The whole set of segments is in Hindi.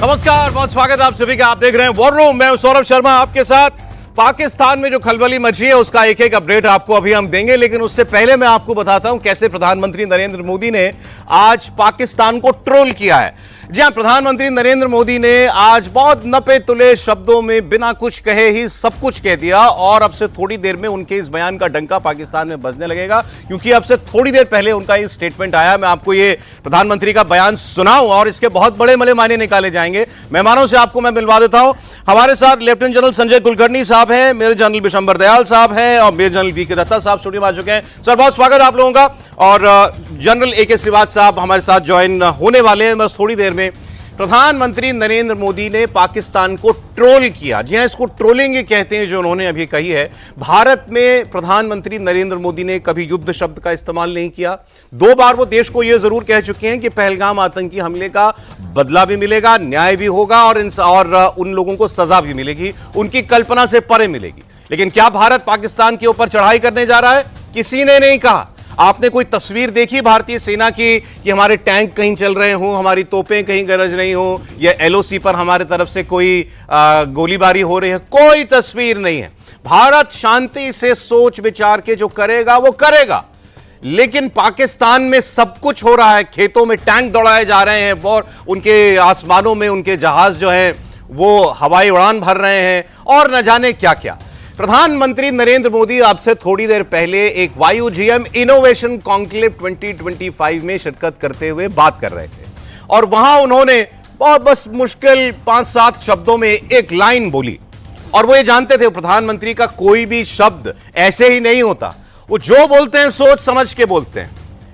नमस्कार, बहुत स्वागत है आप सभी का। आप देख रहे हैं वॉर रूम। मैं हूं सौरभ शर्मा आपके साथ। पाकिस्तान में जो खलबली मची है उसका एक एक अपडेट आपको अभी हम देंगे, लेकिन उससे पहले मैं आपको बताता हूं कैसे प्रधानमंत्री नरेंद्र मोदी ने आज पाकिस्तान को ट्रोल किया है। जी हां, प्रधानमंत्री नरेंद्र मोदी ने आज बहुत नपे तुले शब्दों में बिना कुछ कहे ही सब कुछ कह दिया और अब से थोड़ी देर में उनके इस बयान का डंका पाकिस्तान में बजने लगेगा, क्योंकि अब से थोड़ी देर पहले उनका ये स्टेटमेंट आया। मैं आपको ये प्रधानमंत्री का बयान सुनाऊं और इसके बहुत बड़े बड़े मायने निकाले जाएंगे। मेहमानों से आपको मैं मिलवा देता हूं। हमारे साथ लेफ्टिनेंट जनरल संजय कुलकर्णी साहब हैं, मेजर जनरल बिशंबर दयाल साहब हैं और मेजर जनरल वी के दत्ता साहब स्टूडियो में आ चुके हैं। सर, बहुत स्वागत आप लोगों का। और जनरल ए के श्रीवास्तव साहब हमारे साथ ज्वाइन होने वाले हैं बस थोड़ी देर में। प्रधानमंत्री नरेंद्र मोदी ने पाकिस्तान को ट्रोल किया। जी हां, इसको ट्रोलिंग कहते हैं जो उन्होंने अभी कही है। भारत में प्रधानमंत्री नरेंद्र मोदी ने कभी युद्ध शब्द का इस्तेमाल नहीं किया। 2 बार वो देश को यह जरूर कह चुके हैं कि पहलगाम आतंकी हमले का बदला भी मिलेगा, न्याय भी होगा और उन लोगों को सजा भी मिलेगी, उनकी कल्पना से परे मिलेगी। लेकिन क्या भारत पाकिस्तान के ऊपर चढ़ाई करने जा रहा है? किसी ने नहीं कहा। आपने कोई तस्वीर देखी भारतीय सेना की कि हमारे टैंक कहीं चल रहे हों, हमारी तोपें कहीं गरज रही हों, या एलओसी पर हमारे तरफ से कोई गोलीबारी हो रही है? कोई तस्वीर नहीं है। भारत शांति से सोच विचार के जो करेगा वो करेगा। लेकिन पाकिस्तान में सब कुछ हो रहा है। खेतों में टैंक दौड़ाए जा रहे हैं और उनके आसमानों में उनके जहाज जो हैं वो हवाई उड़ान भर रहे हैं और न जाने क्या क्या। प्रधानमंत्री नरेंद्र मोदी आपसे थोड़ी देर पहले एक वायुजीएम इनोवेशन कॉन्क्लेव 2025 में शिरकत करते हुए बात कर रहे थे और वहां उन्होंने बहुत बस मुश्किल 5-7 शब्दों में एक लाइन बोली और वो ये जानते थे प्रधानमंत्री का कोई भी शब्द ऐसे ही नहीं होता। वो जो बोलते हैं सोच समझ के बोलते हैं,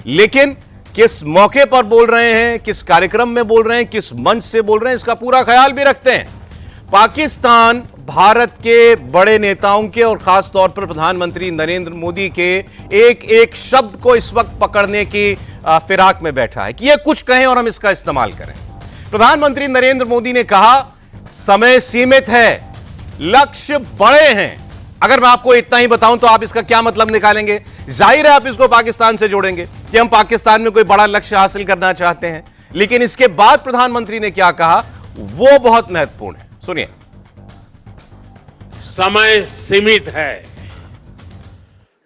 लेकिन किस मौके पर बोल रहे हैं, किस कार्यक्रम में बोल रहे हैं, किस मंच से बोल रहे हैं, इसका पूरा ख्याल भी रखते हैं। पाकिस्तान भारत के बड़े नेताओं के और खास तौर पर प्रधानमंत्री नरेंद्र मोदी के एक एक शब्द को इस वक्त पकड़ने की फिराक में बैठा है कि ये कुछ कहें और हम इसका इस्तेमाल करें। प्रधानमंत्री नरेंद्र मोदी ने कहा समय सीमित है, लक्ष्य बड़े हैं। अगर मैं आपको इतना ही बताऊं तो आप इसका क्या मतलब निकालेंगे? जाहिर है आप इसको पाकिस्तान से जोड़ेंगे कि हम पाकिस्तान में कोई बड़ा लक्ष्य हासिल करना चाहते हैं। लेकिन इसके बाद प्रधानमंत्री ने क्या कहा वो बहुत महत्वपूर्ण है, सुनिए। समय सीमित है,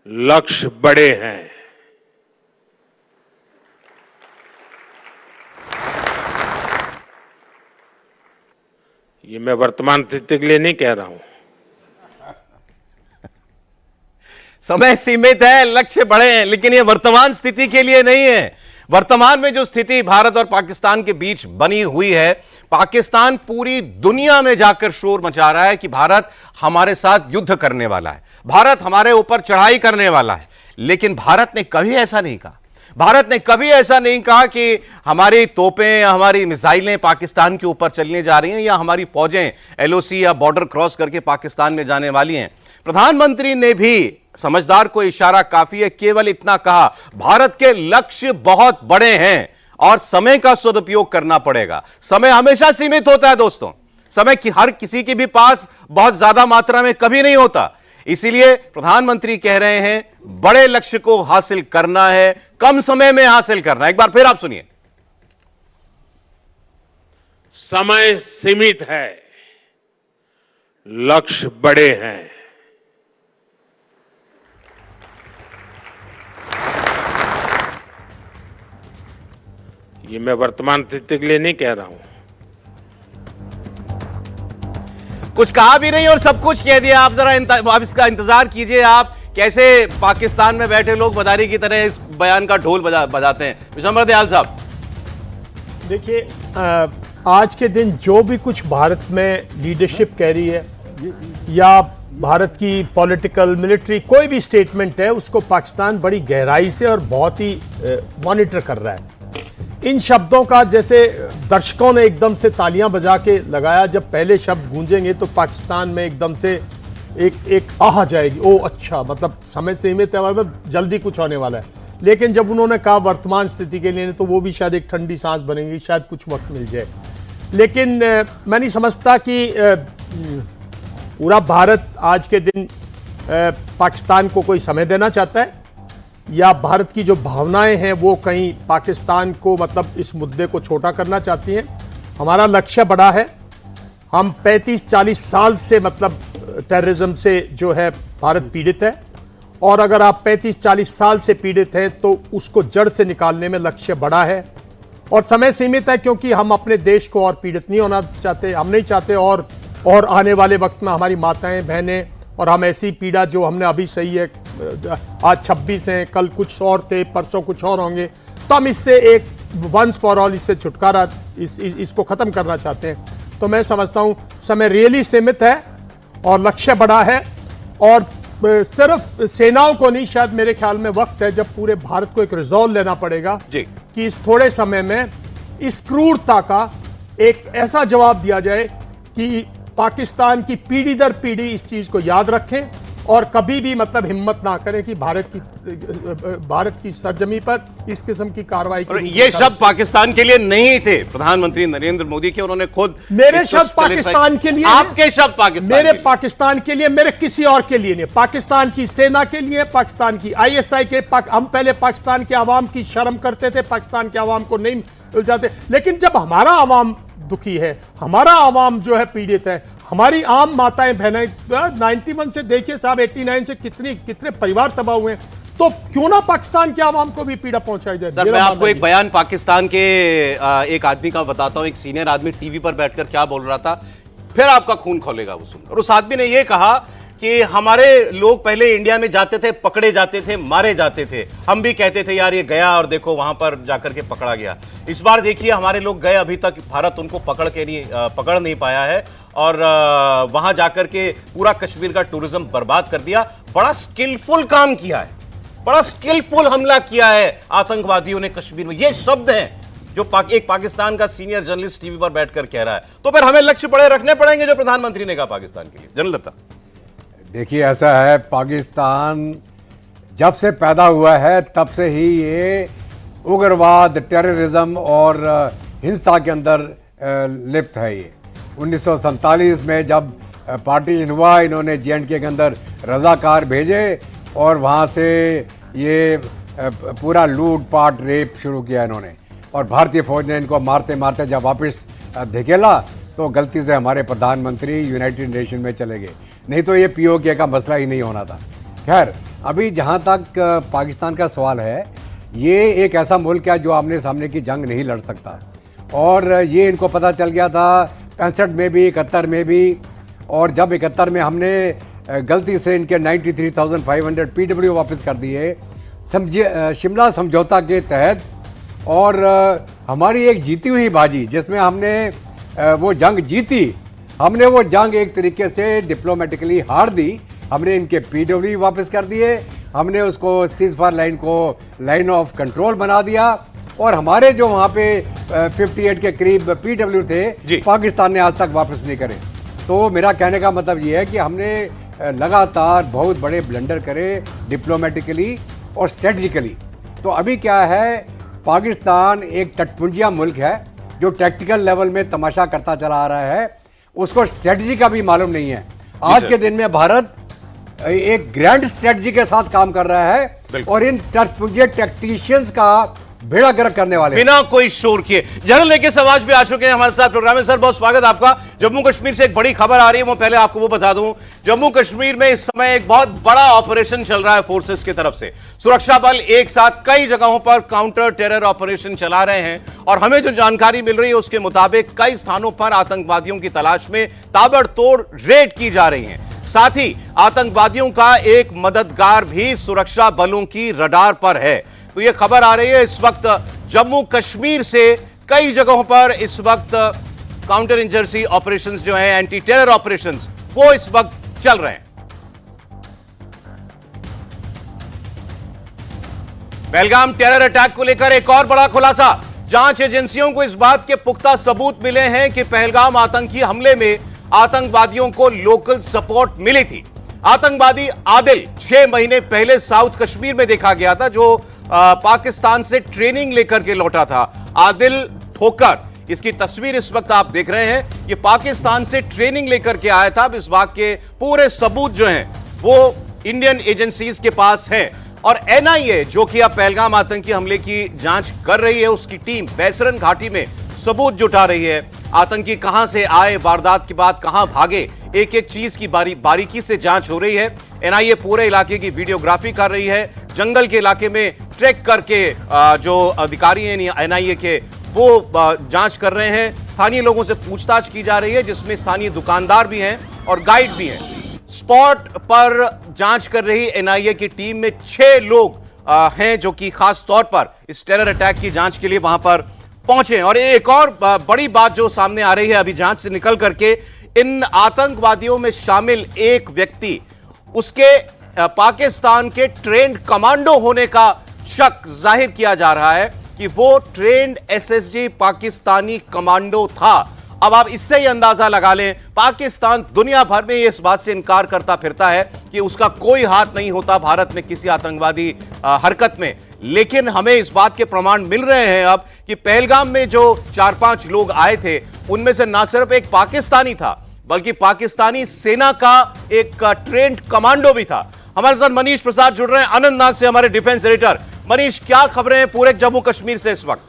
लक्ष्य बड़े हैं। ये मैं वर्तमान स्थिति के लिए नहीं कह रहा हूं। समय सीमित है, लक्ष्य बड़े हैं, लेकिन ये वर्तमान स्थिति के लिए नहीं है। वर्तमान में जो स्थिति भारत और पाकिस्तान के बीच बनी हुई है, पाकिस्तान पूरी दुनिया में जाकर शोर मचा रहा है कि भारत हमारे साथ युद्ध करने वाला है, भारत हमारे ऊपर चढ़ाई करने वाला है। लेकिन भारत ने कभी ऐसा नहीं कहा। भारत ने कभी ऐसा नहीं कहा कि हमारी तोपें या हमारी मिसाइलें पाकिस्तान के ऊपर चलने जा रही हैं या हमारी फौजें एलओसी या बॉर्डर क्रॉस करके पाकिस्तान में जाने वाली हैं। प्रधानमंत्री ने भी, समझदार को इशारा काफी है, केवल इतना कहा भारत के लक्ष्य बहुत बड़े हैं और समय का सदुपयोग करना पड़ेगा। समय हमेशा सीमित होता है दोस्तों। समय की हर किसी के भी पास बहुत ज्यादा मात्रा में कभी नहीं होता। इसीलिए प्रधानमंत्री कह रहे हैं बड़े लक्ष्य को हासिल करना है, कम समय में हासिल करना है। एक बार फिर आप सुनिए। समय सीमित है, लक्ष्य बड़े हैं। ये मैं वर्तमान स्थिति के लिए नहीं कह रहा हूं। कुछ कहा भी नहीं और सब कुछ कह दिया। आप जरा आप इसका इंतजार कीजिए, आप कैसे पाकिस्तान में बैठे लोग मदारी की तरह इस बयान का ढोल बजाते हैं। बिशंबर दयाल साहब, देखिए, आज के दिन जो भी कुछ भारत में लीडरशिप कह रही है या भारत की पॉलिटिकल मिलिट्री कोई भी स्टेटमेंट है, उसको पाकिस्तान बड़ी गहराई से और बहुत ही मॉनिटर कर रहा है। इन शब्दों का जैसे दर्शकों ने एकदम से तालियां बजा के लगाया, जब पहले शब्द गूंजेंगे तो पाकिस्तान में एकदम से एक आह जाएगी, ओ अच्छा, मतलब समय सीमित है, मतलब जल्दी कुछ होने वाला है। लेकिन जब उन्होंने कहा वर्तमान स्थिति के लिए, तो वो भी शायद एक ठंडी सांस बनेगी, शायद कुछ वक्त मिल जाए। लेकिन मैं नहीं समझता कि पूरा भारत आज के दिन पाकिस्तान को कोई समय देना चाहता है या भारत की जो भावनाएं हैं वो कहीं पाकिस्तान को, मतलब इस मुद्दे को छोटा करना चाहती हैं। हमारा लक्ष्य बड़ा है। हम 35-40 साल से मतलब टेररिज्म से जो है भारत पीड़ित है, और अगर आप 35-40 साल से पीड़ित हैं तो उसको जड़ से निकालने में लक्ष्य बड़ा है और समय सीमित है, क्योंकि हम अपने देश को और पीड़ित नहीं होना चाहते। हम नहीं चाहते और आने वाले वक्त में हमारी माताएं बहनें और हम ऐसी पीड़ा जो हमने अभी सही है, आज 26 हैं, कल कुछ और थे, परसों कुछ और होंगे, तो हम इससे एक वंस फॉर ऑल इससे छुटकारा इसको खत्म करना चाहते हैं। तो मैं समझता हूं समय रियली सीमित है और लक्ष्य बड़ा है, और सिर्फ सेनाओं को नहीं, शायद मेरे ख्याल में वक्त है जब पूरे भारत को एक रिजॉल्व लेना पड़ेगा जी कि इस थोड़े समय में इस क्रूरता का एक ऐसा जवाब दिया जाए कि पाकिस्तान की पीढ़ी दर पीढ़ी इस चीज को याद रखें और कभी भी मतलब हिम्मत ना करें कि भारत की सरजमी पर इस किस्म की कार्रवाई और ये शब्द पाकिस्तान के लिए नहीं थे प्रधानमंत्री नरेंद्र मोदी के, उन्होंने खुद मेरे शब्द पाकिस्तान के लिए, आपके शब्द पाकिस्तान मेरे पाकिस्तान के लिए, मेरे किसी और के लिए नहीं, पाकिस्तान की सेना के लिए, पाकिस्तान की ISI के हम पहले पाकिस्तान के अवाम की शर्म करते थे, पाकिस्तान के अवाम को नहीं उलझाते, लेकिन जब हमारा अवाम दुखी है, हमारा अवाम जो है पीड़ित है, हमारी आम माताएं बहनें 91 से देखिए साहब 89 से कितने परिवार तबाह हुए हैं, तो क्यों ना पाकिस्तान के आवाम को भी पीड़ा पहुंचाई जाए। सर मैं आपको एक बयान पाकिस्तान के एक आदमी का बताता हूं, एक सीनियर आदमी टीवी पर बैठकर क्या बोल रहा था, फिर आपका खून खोलेगा वो सुनकर। उस आदमी ने यह कहा कि हमारे लोग पहले इंडिया में जाते थे, पकड़े जाते थे, मारे जाते थे, हम भी कहते थे यार ये गया और देखो वहां पर जाकर के पकड़ा गया। इस बार देखिए हमारे लोग गए, अभी तक भारत उनको पकड़ नहीं पाया है और वहां जाकर के पूरा कश्मीर का टूरिज्म बर्बाद कर दिया। बड़ा स्किलफुल काम किया है, बड़ा स्किलफुल हमला किया है आतंकवादियों ने कश्मीर में। ये शब्द हैं जो एक पाकिस्तान का सीनियर जर्नलिस्ट टीवी पर बैठकर कह रहा है। तो फिर हमें लक्ष्य बड़े रखने पड़ेंगे जो प्रधानमंत्री ने कहा पाकिस्तान के लिए। जनरल दत्ता, देखिए ऐसा है, पाकिस्तान जब से पैदा हुआ है तब से ही ये उग्रवाद, टेररिज्म और हिंसा के अंदर लिप्त है। ये 1947 में जब पार्टीशन हुआ, इन्होंने JNK के अंदर रजाकार भेजे और वहाँ से ये पूरा लूट पाट रेप शुरू किया इन्होंने, और भारतीय फौज ने इनको मारते मारते जब वापस धकेला तो गलती से हमारे प्रधानमंत्री यूनाइटेड नेशन में चले गए, नहीं तो ये POK का मसला ही नहीं होना था। खैर, अभी जहाँ तक पाकिस्तान का सवाल है, ये एक ऐसा मुल्क है जो आमने सामने की जंग नहीं लड़ सकता, और ये इनको पता चल गया था 65 में भी, 71 में भी, और जब 71 में हमने गलती से इनके 93,500 PW वापस कर दिए शिमला समझौता के तहत, और हमारी एक जीती हुई बाजी जिसमें हमने वो जंग जीती, हमने वो जंग एक तरीके से डिप्लोमेटिकली हार दी, हमने इनके PW वापस कर दिए, हमने उसको सीज फायर लाइन को लाइन ऑफ कंट्रोल बना दिया, और हमारे जो वहाँ पे 58 के करीब PW थे पाकिस्तान ने आज तक वापस नहीं करे। तो मेरा कहने का मतलब ये है कि हमने लगातार बहुत बड़े ब्लंडर करे डिप्लोमेटिकली और स्ट्रेटजिकली। तो अभी क्या है, पाकिस्तान एक तटपुंजिया मुल्क है जो टैक्टिकल लेवल में तमाशा करता चला आ रहा है, उसको स्ट्रेटजी का भी मालूम नहीं है। आज के दिन में भारत एक ग्रैंड स्ट्रेटजी के साथ काम कर रहा है और इन तटपुंजिया टैक्टिशियंस का बेड़ा गर्क करने वाले बिना कोई शोर किए। जनरल लेके समाज भी आ चुके हैं हमारे साथ प्रोग्राम में। सर बहुत स्वागत आपका। जम्मू कश्मीर से एक बड़ी खबर आ रही है, वो पहले आपको वो बता दूं। जम्मू कश्मीर में इस समय एक बहुत बड़ा ऑपरेशन चल रहा है फोर्सेस की तरफ से। सुरक्षा बल एक साथ कई जगहों पर काउंटर टेरर ऑपरेशन चला रहे हैं, और हमें जो जानकारी मिल रही है उसके मुताबिक कई स्थानों पर आतंकवादियों की तलाश में ताबड़तोड़ रेड की जा रही है। साथ ही आतंकवादियों का एक मददगार भी सुरक्षा बलों की रडार पर है। तो यह खबर आ रही है इस वक्त जम्मू कश्मीर से कई जगहों पर इस वक्त काउंटर इंजर्सी ऑपरेशंस जो हैं, एंटी टेरर ऑपरेशंस, वो इस वक्त चल रहे हैं। पहलगाम टेरर अटैक को लेकर एक और बड़ा खुलासा। जांच एजेंसियों को इस बात के पुख्ता सबूत मिले हैं कि पहलगाम आतंकी हमले में आतंकवादियों को लोकल सपोर्ट मिली थी। आतंकवादी आदिल 6 महीने पहले साउथ कश्मीर में देखा गया था, जो पाकिस्तान से ट्रेनिंग लेकर के लौटा था। आदिल ठोकर, इसकी तस्वीर इस वक्त आप देख रहे हैं, ये पाकिस्तान से ट्रेनिंग लेकर के आया था। अब इस बात के पूरे सबूत जो हैं वो इंडियन एजेंसीज के पास हैं, और NIA जो कि अब पहलगाम आतंकी हमले की जांच कर रही है, उसकी टीम बैसरन घाटी में सबूत जुटा रही है। आतंकी कहां से आए, वारदात के बाद कहां भागे, एक एक चीज की बारीकी से जांच हो रही है। एनआईए पूरे इलाके की वीडियोग्राफी कर रही है। जंगल के इलाके में ट्रैक करके जो अधिकारी हैं एनआईए के, वो जांच कर रहे हैं। स्थानीय लोगों से पूछताछ की जा रही है, जिसमें स्थानीय दुकानदार भी हैं और गाइड भी हैं। स्पॉट पर जांच कर रही एनआईए की टीम में 6 लोग हैं जो कि खास तौर पर इस टेरर अटैक की जांच के लिए वहां पर पहुंचे। और एक और बड़ी बात जो सामने आ रही है अभी जांच से निकल करके, इन आतंकवादियों में शामिल एक व्यक्ति, उसके पाकिस्तान के ट्रेंड कमांडो होने का शक जाहिर किया जा रहा है कि वो ट्रेंड एसएसजी पाकिस्तानी कमांडो था। अब आप इससे ही अंदाजा लगा लें, पाकिस्तान दुनिया भर में इस बात से इनकार करता फिरता है कि उसका कोई हाथ नहीं होता भारत में किसी आतंकवादी हरकत में, लेकिन हमें इस बात के प्रमाण मिल रहे हैं अब कि पहलगाम में जो 4-5 लोग आए थे, उनमें से ना सिर्फ एक पाकिस्तानी था बल्कि पाकिस्तानी सेना का एक ट्रेंड कमांडो भी था। हमारे साथ मनीष प्रसाद जुड़ रहे हैं अनंतनाग से, हमारे डिफेंस एडिटर। मनीष, क्या खबरें हैं पूरे जम्मू कश्मीर से इस वक्त?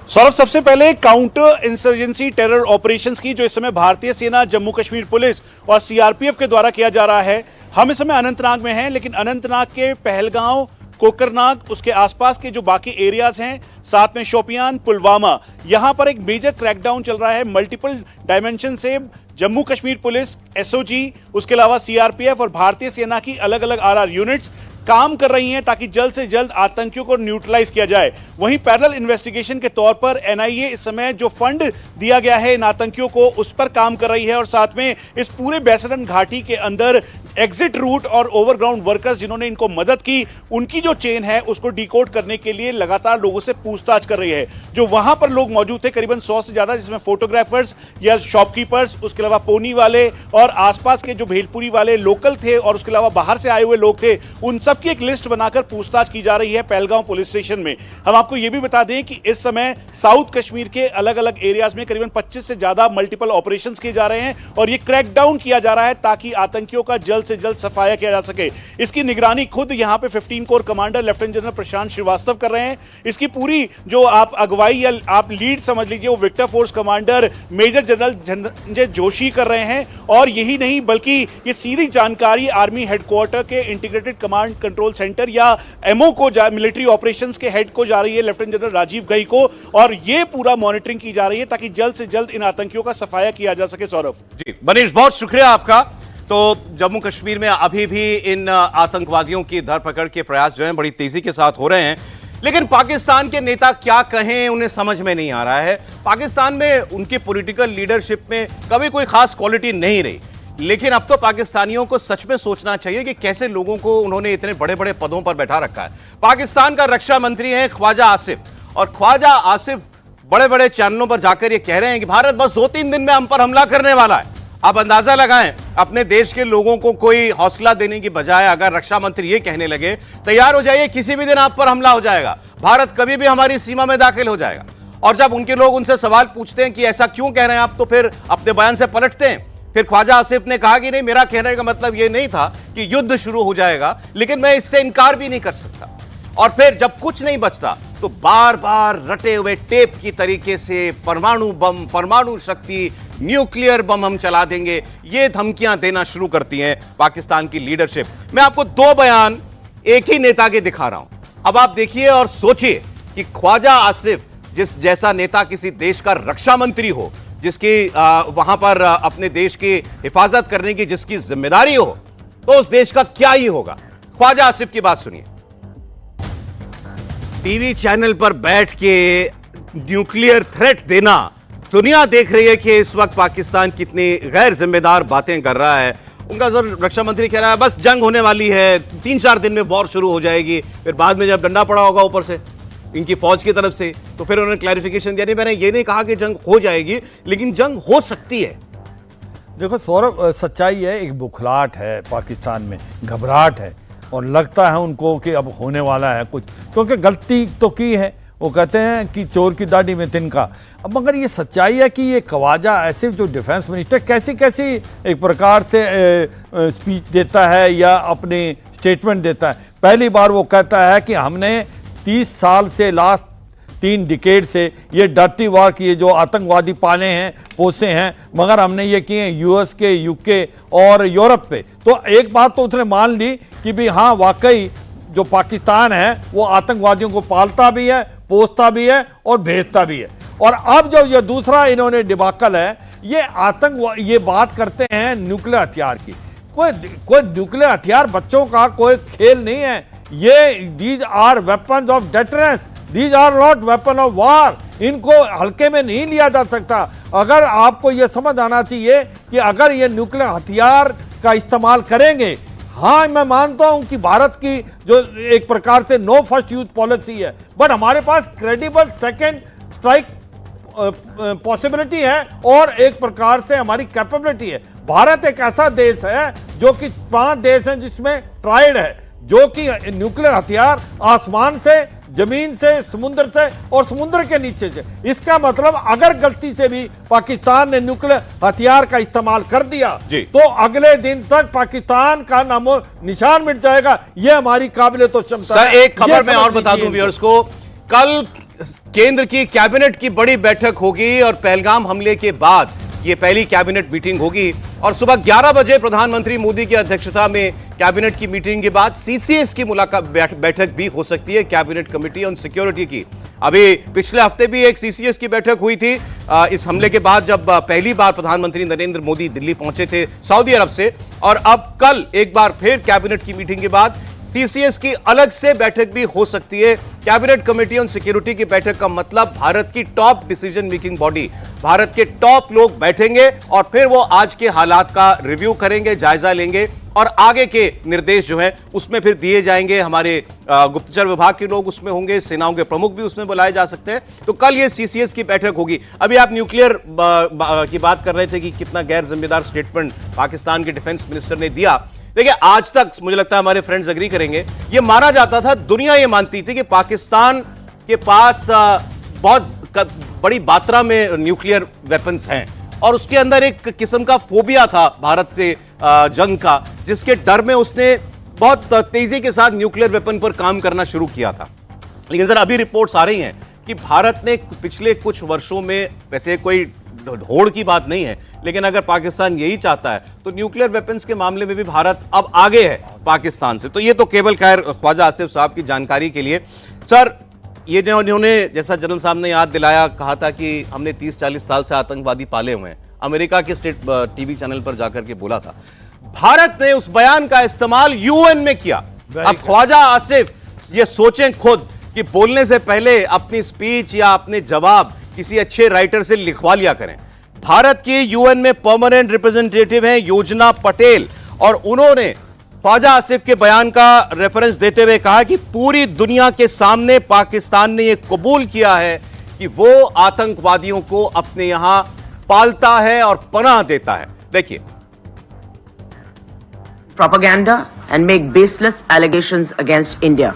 सौरभ, सबसे पहले काउंटर इंसर्जेंसी टेरर ऑपरेशंस की जो इस समय भारतीय सेना, जम्मू कश्मीर पुलिस और सीआरपीएफ के द्वारा किया जा रहा है। हम इस समय अनंतनाग में हैं, लेकिन अनंतनाग के पहलगांव, कोकरनाग, उसके आसपास के जो बाकी एरियाज हैं, साथ में शोपियान, पुलवामा, यहां पर एक मेजर क्रैकडाउन चल रहा है। मल्टीपल डायमेंशन से जम्मू कश्मीर पुलिस, एसओजी, उसके अलावा सीआरपीएफ और भारतीय सेना की अलग अलग आरआर यूनिट्स काम कर रही हैं ताकि जल्द से जल्द आतंकियों को न्यूट्रलाइज किया जाए। वहीं पैरेलल इन्वेस्टिगेशन के तौर पर एनआईए इस समय जो फंड दिया गया है इन आतंकियों को, उस पर काम कर रही है और साथ में इस पूरे बैसरन घाटी के अंदर एग्जिट रूट और ओवरग्राउंड वर्कर्स जिन्होंने इनको मदद की, उनकी जो चेन है उसको डिकोड करने के लिए लगातार लोगों से पूछताछ कर रही है। जो वहां पर लोग मौजूद थे, करीबन 100 से ज्यादा, जिसमें फोटोग्राफर्स या शॉपकीपर्स, उसके अलावा पोनी वाले और आसपास के जो भेलपुरी वाले लोकल थे और उसके अलावा बाहर से आए हुए लोग थे, उन सब की एक लिस्ट बनाकर पूछताछ की जा रही है पहलगांव पुलिस स्टेशन में। हम आपको यह भी बता दें कि इस समय साउथ कश्मीर के अलग अलग एरियाज में करीबन 25 से ज्यादा मल्टीपल ऑपरेशंस किए जा रहे हैं और ये क्रैकडाउन किया जा रहा है ताकि आतंकियों का जल्द से जल्द सफाया किया जा सके। इसकी निगरानी खुद यहां पे 15 कोर कमांडर लेफ्टिनेंट जनरल प्रशांत श्रीवास्तव कर रहे हैं। इसकी पूरी जो आप अगुवाई या आप लीड समझ लीजिए, वो Victor Force commander major general Sanjay Joshi कर रहे हैं। और यही नहीं बल्कि ये सीधी जानकारी आर्मी हेडक्वार्टर के इंटीग्रेटेड कमांड कंट्रोल सेंटर या एमओ को, मिलिट्री ऑपरेशंस के हेड को जा रही है, लेफ्टिनेंट जनरल राजीव घई को, और ये पूरा मॉनिटरिंग की जा रही है ताकि जल्द से जल्द इन आतंकियों का सफाया किया जा सके। सौरभ जी, मनीष, बहुत शुक्रिया आपका। तो जम्मू कश्मीर में अभी भी इन आतंकवादियों की धरपकड़ के प्रयास जो हैं बड़ी तेजी के साथ हो रहे हैं, लेकिन पाकिस्तान के नेता क्या कहें उन्हें समझ में नहीं आ रहा है। पाकिस्तान में उनकी पॉलिटिकल लीडरशिप में कभी कोई खास क्वालिटी नहीं रही, लेकिन अब तो पाकिस्तानियों को सच में सोचना चाहिए कि कैसे लोगों को उन्होंने इतने बड़े बड़े पदों पर बैठा रखा है। पाकिस्तान का रक्षा मंत्री है ख्वाजा आसिफ, और ख्वाजा आसिफ बड़े बड़े चैनलों पर जाकर ये कह रहे हैं कि भारत बस 2-3 दिन में हम पर हमला करने वाला है। आप अंदाजा लगाएं, अपने देश के लोगों को कोई हौसला देने की बजाय अगर रक्षा मंत्री ये कहने लगे, तैयार हो जाइए, किसी भी दिन आप पर हमला हो जाएगा, भारत कभी भी हमारी सीमा में दाखिल हो जाएगा। और जब उनके लोग उनसे सवाल पूछते हैं कि ऐसा क्यों कह रहे हैं आप, तो फिर अपने बयान से पलटते हैं। फिर ख्वाजा आसिफ ने कहा कि नहीं, मेरा कहने का मतलब ये नहीं था कि युद्ध शुरू हो जाएगा, लेकिन मैं इससे इनकार भी नहीं कर सकता। और फिर जब कुछ नहीं बचता तो बार बार रटे हुए टेप की तरीके से परमाणु बम, परमाणु शक्ति, न्यूक्लियर बम हम चला देंगे, ये धमकियां देना शुरू करती हैं पाकिस्तान की लीडरशिप। मैं आपको 2 बयान एक ही नेता के दिखा रहा हूं, अब आप देखिए और सोचिए कि ख्वाजा आसिफ जिस जैसा नेता किसी देश का रक्षा मंत्री हो, जिसकी वहां पर अपने देश की हिफाजत करने की जिसकी जिम्मेदारी हो, तो उस देश का क्या ही होगा। ख्वाजा आसिफ की बात सुनिए। टीवी चैनल पर बैठ के न्यूक्लियर थ्रेट देना, दुनिया देख रही है कि इस वक्त पाकिस्तान कितनी गैर जिम्मेदार बातें कर रहा है। उनका रक्षा मंत्री कह रहा है बस जंग होने वाली है, 3-4 दिन में वॉर शुरू हो जाएगी, फिर बाद में जब डंडा पड़ा होगा ऊपर से इनकी फौज की तरफ से, तो फिर उन्होंने क्लैरिफिकेशन दिया, नहीं मैंने ये नहीं कहा कि जंग हो जाएगी, लेकिन जंग हो सकती है। देखो सौरभ, सच्चाई है, एक बुखलाहट है पाकिस्तान में, घबराहट है और लगता है उनको कि अब होने वाला है कुछ, क्योंकि गलती तो की है। वो कहते हैं कि चोर की दाढ़ी में तिनका। अब मगर ये सच्चाई है कि ये ख्वाजा आसिफ जो डिफेंस मिनिस्टर कैसी कैसी एक प्रकार से स्पीच देता है या अपने स्टेटमेंट देता है। पहली बार वो कहता है कि हमने 30 साल से, लास्ट 3 डिकेड से ये डर्टी वॉर की जो आतंकवादी पाले हैं, पोसे हैं, मगर हमने ये किए हैं यूएस के, यूके और यूरोप पे। तो एक बात तो उसने मान ली कि भी हाँ वाकई जो पाकिस्तान है वो आतंकवादियों को पालता भी है, पोसता भी है और भेजता भी है। और अब जो ये दूसरा इन्होंने डिबाकल है, ये बात करते हैं न्यूक्लियर हथियार की। कोई न्यूक्लियर हथियार बच्चों का कोई खेल नहीं है। ये these are weapons of deterrence, these are not weapon of war. इनको हल्के में नहीं लिया जा सकता। अगर आपको ये समझ आना चाहिए कि अगर ये न्यूक्लियर हथियार का इस्तेमाल करेंगे, हाँ मैं मानता हूं कि भारत की जो एक प्रकार से नो फर्स्ट यूज पॉलिसी है, बट हमारे पास क्रेडिबल सेकेंड स्ट्राइक पॉसिबिलिटी है और एक प्रकार से हमारी कैपेबिलिटी है। भारत एक ऐसा देश है जो कि 5 देश हैं जिसमें ट्राइड है, जो कि न्यूक्लियर हथियार आसमान से, जमीन से, समुद्र से और समुद्र के नीचे से। इसका मतलब अगर गलती से भी पाकिस्तान ने न्यूक्लियर हथियार का इस्तेमाल कर दिया तो अगले दिन तक पाकिस्तान का नामो निशान मिट जाएगा। यह हमारी काबिले तो क्षमता है। एक खबर मैं और बता दूं व्यूअर्स को, कल केंद्र की कैबिनेट की बड़ी बैठक होगी और पहलगाम हमले के बाद ये पहली कैबिनेट मीटिंग होगी और सुबह 11 बजे प्रधानमंत्री मोदी की अध्यक्षता में कैबिनेट की मीटिंग के बाद सीसीएस की मुलाकात बैठक भी हो सकती है, कैबिनेट कमेटी ऑन सिक्योरिटी की। अभी पिछले हफ्ते भी एक सीसीएस की बैठक हुई थी इस हमले के बाद, जब पहली बार प्रधानमंत्री नरेंद्र मोदी दिल्ली पहुंचे थे सऊदी अरब से, और अब कल एक बार फिर कैबिनेट की मीटिंग के बाद सीसीएस की अलग से बैठक भी हो सकती है। कैबिनेट कमेटी ऑन सिक्योरिटी की बैठक का मतलब भारत की top decision making body, Bharat के टॉप लोग बैठेंगे और फिर वो आज के हालात का रिव्यू करेंगे, जायजा लेंगे और आगे के निर्देश जो है उसमें फिर दिए जाएंगे। हमारे गुप्तचर विभाग के लोग उसमें होंगे, सेनाओं के प्रमुख भी उसमें बुलाए जा सकते हैं। तो कल ये सीसीएस की बैठक होगी। अभी आप न्यूक्लियर की बात कर रहे थे कि कितना गैर जिम्मेदार स्टेटमेंट पाकिस्तान के डिफेंस मिनिस्टर ने दिया। देखिए, आज तक मुझे लगता है हमारे फ्रेंड्स एग्री करेंगे, ये माना जाता था, दुनिया ये मानती थी कि पाकिस्तान के पास बहुत बड़ी मात्रा में न्यूक्लियर वेपन्स हैं और उसके अंदर एक किस्म का फोबिया था भारत से जंग का, जिसके डर में उसने बहुत तेजी के साथ न्यूक्लियर वेपन पर काम करना शुरू किया था। लेकिन सर अभी रिपोर्ट्स आ रही हैं कि भारत ने पिछले कुछ वर्षों में, वैसे कोई होड़ की बात नहीं है, लेकिन अगर पाकिस्तान यही चाहता है तो न्यूक्लियर वेपन्स के मामले में भी भारत अब आगे है पाकिस्तान से। तो ये तो केवल खैर ख्वाजा आसिफ साहब की जानकारी के लिए। सर ये जो इन्होंने, जैसा जनरल साहब ने याद दिलाया, कहा था कि हमने 30-40 साल से आतंकवादी पाले हुए हैं, अमेरिका के स्टेट टीवी चैनल पर जाकर के बोला था। भारत ने उस बयान का इस्तेमाल यूएन में किया। अब ख्वाजा आसिफ ये सोचें खुद कि बोलने से पहले अपनी स्पीच या अपने जवाब किसी अच्छे राइटर से लिखवा लिया करें। भारत के यूएन में परमानेंट रिप्रेजेंटेटिव हैं योजना पटेल, और उन्होंने ख्वाजा आसिफ के बयान का रेफरेंस देते हुए कहा कि पूरी दुनिया के सामने पाकिस्तान ने यह कबूल किया है कि वो आतंकवादियों को अपने यहां पालता है और पनाह देता है। देखिए, propaganda and make baseless allegations against India.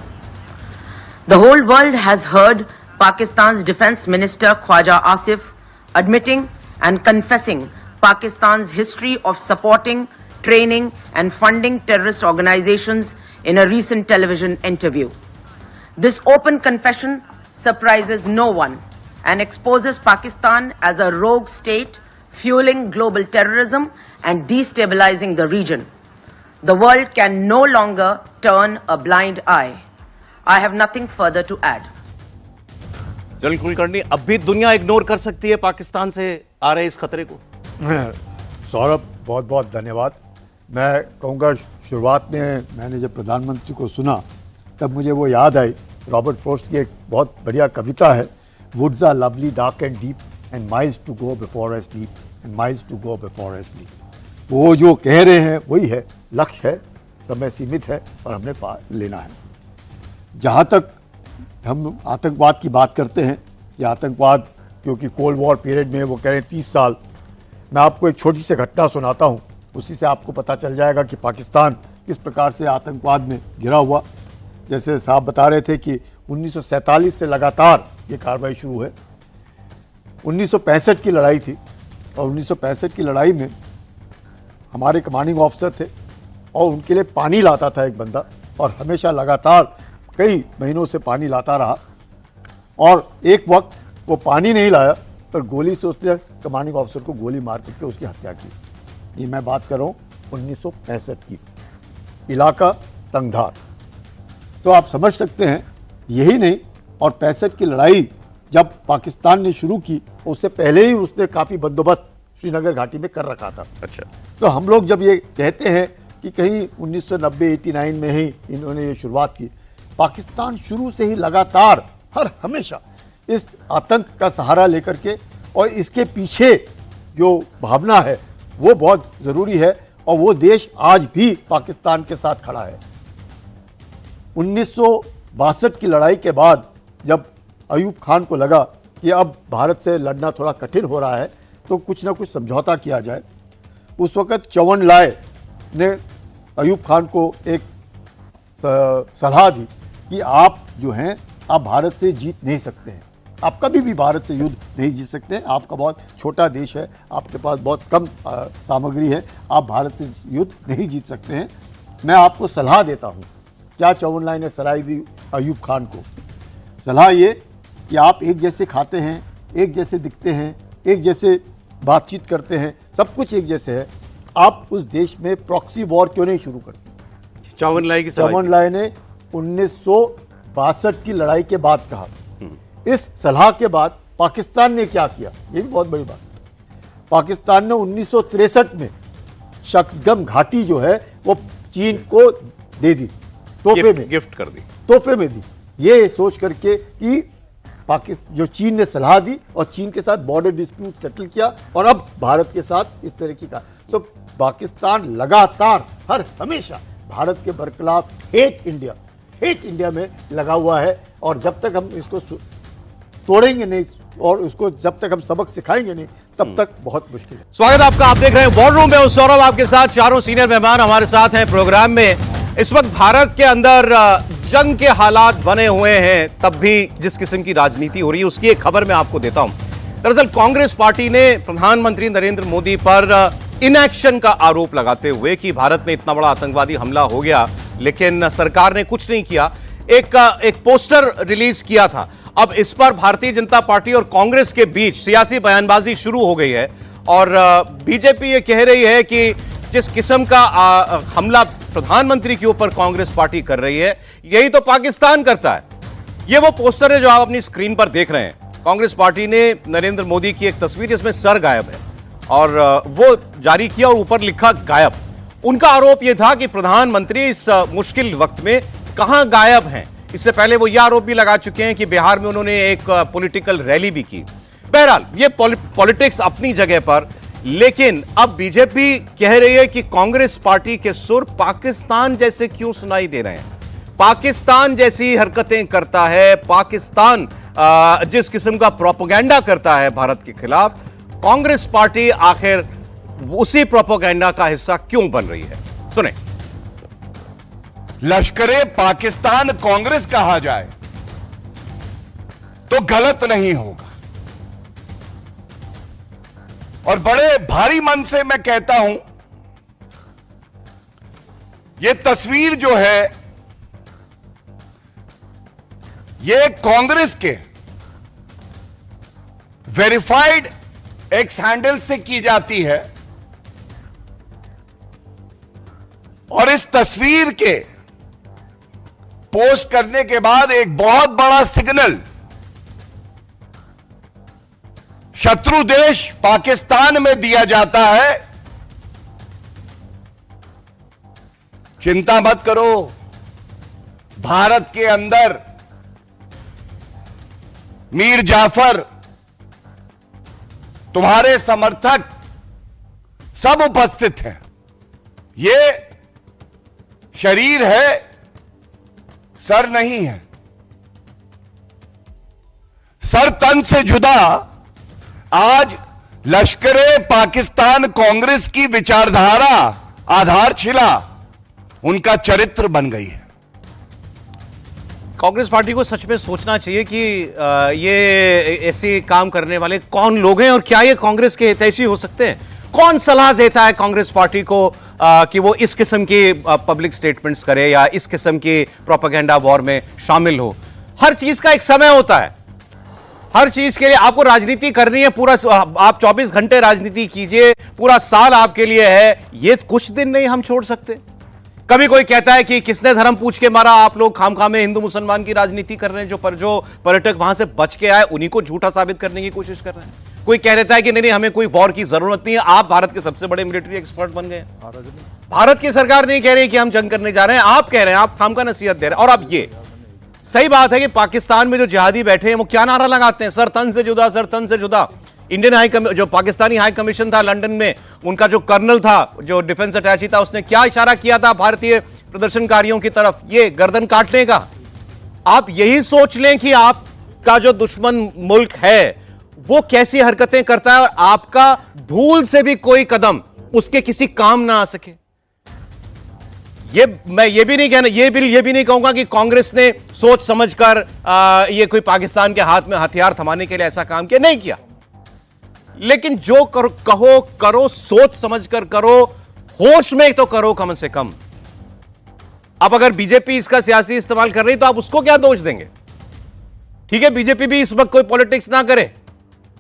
The whole world has heard Pakistan's Defense Minister Khwaja Asif admitting and confessing Pakistan's history of supporting, training and funding terrorist organizations in a recent television interview. This open confession surprises no one and exposes Pakistan as a rogue state fueling global terrorism and destabilizing the region. The world can no longer turn a blind eye. I have nothing further to add. General Kulkarni, अब भी दुनिया इग्नोर कर सकती है पाकिस्तान से आ रहे इस खतरे को? सौरभ, बहुत बहुत धन्यवाद। मैं कहूँगा, शुरुआत में मैंने जब प्रधानमंत्री को सुना तब मुझे वो याद आई, रॉबर्ट फ्रॉस्ट की एक बहुत बढ़िया कविता है, woods are lovely dark and deep and miles to go before I sleep and miles to go before I sleep. वो जो कह रहे हैं वही है, लक्ष्य है, समय सीमित है और हमने लेना है। जहाँ तक हम आतंकवाद की बात करते हैं, ये आतंकवाद क्योंकि कोल्ड वॉर पीरियड में वो कह रहे हैं 30 साल, मैं आपको एक छोटी सी घटना सुनाता हूँ, उसी से आपको पता चल जाएगा कि पाकिस्तान किस प्रकार से आतंकवाद में घिरा हुआ। जैसे साहब बता रहे थे कि 1947 से लगातार ये कार्रवाई शुरू है। 1965 की लड़ाई थी और 1965 की लड़ाई में हमारे कमांडिंग ऑफिसर थे और उनके लिए पानी लाता था एक बंदा, और हमेशा लगातार कई महीनों से पानी लाता रहा और एक वक्त वो पानी नहीं लाया पर गोली से उसने कमांडिंग ऑफिसर को गोली मार करके उसकी हत्या की। ये मैं बात कर रहा हूँ 1965 की, इलाका तंगधार। तो आप समझ सकते हैं, यही नहीं, और 65 की लड़ाई जब पाकिस्तान ने शुरू की उससे पहले ही उसने काफ़ी बंदोबस्त श्रीनगर घाटी में कर रखा था। अच्छा, तो हम लोग जब ये कहते हैं कि कहीं 1990-89 में ही इन्होंने ये शुरुआत की, पाकिस्तान शुरू से ही लगातार हर हमेशा इस आतंक का सहारा लेकर के, और इसके पीछे जो भावना है वो बहुत ज़रूरी है, और वो देश आज भी पाकिस्तान के साथ खड़ा है। 1962 की लड़ाई के बाद जब अयूब खान को लगा कि अब भारत से लड़ना थोड़ा कठिन हो रहा है तो कुछ ना कुछ समझौता किया जाए, उस वक़्त चौवन लाए ने अयूब खान को एक सलाह दी कि आप जो हैं आप भारत से जीत नहीं सकते हैं, आप कभी भी भारत से युद्ध नहीं जीत सकते हैं, आपका बहुत छोटा देश है, आपके पास बहुत कम सामग्री है, आप भारत से युद्ध नहीं जीत सकते हैं। मैं आपको सलाह देता हूँ। क्या चौवन लाए ने सलाह दी अयूब खान को? सलाह ये कि आप एक जैसे खाते हैं, एक जैसे दिखते हैं, एक जैसे बातचीत करते हैं, सब कुछ एक जैसे है, आप उस देश में प्रॉक्सी वॉर क्यों नहीं शुरू करते? चौवन लाई की सलाह चौवन लाए ने 1962 की लड़ाई के बाद कहा। इस सलाह के बाद पाकिस्तान ने क्या किया, ये भी बहुत बड़ी बात है। पाकिस्तान ने 1963 में शक्सगम घाटी जो है वो चीन को दे दी, तोहफे में, गिफ्ट कर दी, तोहफे में दी, ये सोच करके कि पाकिस्तान जो चीन ने सलाह दी और चीन के साथ बॉर्डर डिस्प्यूट सेटल किया, और अब भारत के साथ इस तरीके का। तो पाकिस्तान लगातार हर हमेशा भारत के बरखिलाफ हेट इंडिया में लगा हुआ है, और जब तक हम इसको तोड़ेंगे नहीं और उसको जब तक हम सबक सिखाएंगे नहीं तब तक बहुत मुश्किल है। स्वागत है आपका, आप देख रहे हैं वॉर रूम में, हूं सौरभ आपके साथ। चारों सीनियर मेहमान हमारे साथ हैं प्रोग्राम में। इस वक्त भारत के अंदर जंग के हालात बने हुए हैं, तब भी जिस किस्म की राजनीति हो रही है उसकी एक खबर मैं आपको देता हूं। दरअसल कांग्रेस पार्टी ने प्रधानमंत्री नरेंद्र मोदी पर इनएक्शन का आरोप लगाते हुए कि भारत में इतना बड़ा आतंकवादी हमला हो गया लेकिन सरकार ने कुछ नहीं किया, एक पोस्टर रिलीज किया था। अब इस पर भारतीय जनता पार्टी और कांग्रेस के बीच सियासी बयानबाजी शुरू हो गई है, और बीजेपी ये कह रही है कि जिस किस्म का हमला प्रधानमंत्री के ऊपर कांग्रेस पार्टी कर रही है यही तो पाकिस्तान करता है। ये वो पोस्टर है जो आप अपनी स्क्रीन पर देख रहे हैं। कांग्रेस पार्टी ने नरेंद्र मोदी की एक तस्वीर जिसमें सर गायब है और वो जारी किया और ऊपर लिखा गायब। उनका आरोप यह था कि प्रधानमंत्री इस मुश्किल वक्त में कहां गायब हैं। इससे पहले वो यह आरोप भी लगा चुके हैं कि बिहार में उन्होंने एक पॉलिटिकल रैली भी की। बहरहाल ये पॉलिटिक्स अपनी जगह पर, लेकिन अब बीजेपी कह रही है कि कांग्रेस पार्टी के सुर पाकिस्तान जैसे क्यों सुनाई दे रहे हैं, पाकिस्तान जैसी हरकतें करता है, पाकिस्तान जिस किस्म का प्रोपेगेंडा करता है भारत के खिलाफ, कांग्रेस पार्टी आखिर उसी प्रोपेगेंडा का हिस्सा क्यों बन रही है। सुने। लश्करे पाकिस्तान कांग्रेस कहा जाए तो गलत नहीं होगा, और बड़े भारी मन से मैं कहता हूं, यह तस्वीर जो है यह कांग्रेस के वेरीफाइड एक्स हैंडल से की जाती है, और इस तस्वीर के पोस्ट करने के बाद एक बहुत बड़ा सिग्नल शत्रु देश पाकिस्तान में दिया जाता है, चिंता मत करो, भारत के अंदर मीर जाफर, तुम्हारे समर्थक सब उपस्थित हैं। ये शरीर है, सर नहीं है। सर तन से जुदा आज लश्करे पाकिस्तान कांग्रेस की विचारधारा, आधारशिला उनका चरित्र बन गई है। कांग्रेस पार्टी को सच में सोचना चाहिए कि ये ऐसे काम करने वाले कौन लोग हैं और क्या ये कांग्रेस के हितैषी हो सकते हैं। कौन सलाह देता है कांग्रेस पार्टी को कि वो इस किस्म की पब्लिक स्टेटमेंट्स करे या इस किस्म की प्रोपेगेंडा वॉर में शामिल हो? हर चीज का एक समय होता है, हर चीज के लिए आपको राजनीति करनी है, पूरा आप 24 घंटे राजनीति कीजिए, पूरा साल आपके लिए है, ये कुछ दिन नहीं हम छोड़ सकते। कभी कोई कहता है कि किसने धर्म पूछ के मारा, आप लोग खामखा में हिंदू मुसलमान की राजनीति कर रहे हैं, जो पर्यटक वहां से बच के आए उन्हीं को झूठा साबित करने की कोशिश कर रहे हैं। कोई कह देता है कि नहीं हमें कोई वॉर की जरूरत नहीं है, आप भारत के सबसे बड़े मिलिट्री एक्सपर्ट बन गए। भारत की सरकार नहीं कह रही कि हम जंग करने जा रहे हैं, आप कह रहे हैं, आप खामखा नसीहत दे रहे हैं। और अब ये सही बात है कि पाकिस्तान में जो जिहादी बैठे हैं वो क्या नारा लगाते हैं, सर तन से जुदा, सर तन से जुदा। इंडियन जो पाकिस्तानी हाई कमीशन था लंदन में, उनका जो कर्नल था, जो डिफेंस अटैची था, उसने क्या इशारा किया था भारतीय प्रदर्शनकारियों की तरफ? ये गर्दन काटने का। आप यही सोच लें कि आपका जो दुश्मन मुल्क है वो कैसी हरकतें करता है और आपका भूल से भी कोई कदम उसके किसी काम ना आ सके। मैं ये भी नहीं कहना, ये भी नहीं कहूंगा कि कांग्रेस ने सोच समझकर ये कोई पाकिस्तान के हाथ में हथियार थमाने के लिए ऐसा काम किया, नहीं किया। लेकिन जो करो सोच समझकर करो, होश में तो करो कम से कम। अब अगर बीजेपी इसका सियासी इस्तेमाल कर रही तो आप उसको क्या दोष देंगे? ठीक है, बीजेपी भी इस वक्त कोई पॉलिटिक्स ना करे,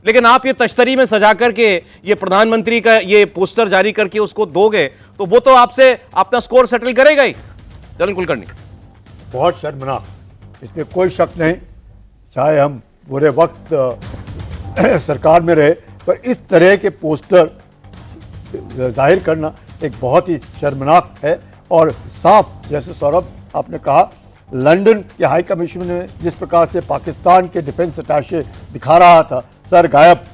लेकिन आप ये तश्तरी में सजा करके ये प्रधानमंत्री का ये पोस्टर जारी करके उसको दोगे तो वो तो आपसे अपना स्कोर सेटल करेगा ही। चलन कुलकर्णी, बहुत शर्मनाक, इसमें कोई शक नहीं। चाहे हम पूरे वक्त सरकार में रहे, पर इस तरह के पोस्टर जाहिर करना एक बहुत ही शर्मनाक है। और साफ, जैसे सौरभ आपने कहा, लंदन के हाई कमीशन ने जिस प्रकार से पाकिस्तान के डिफेंस अटैचे दिखा रहा था, सर गायब,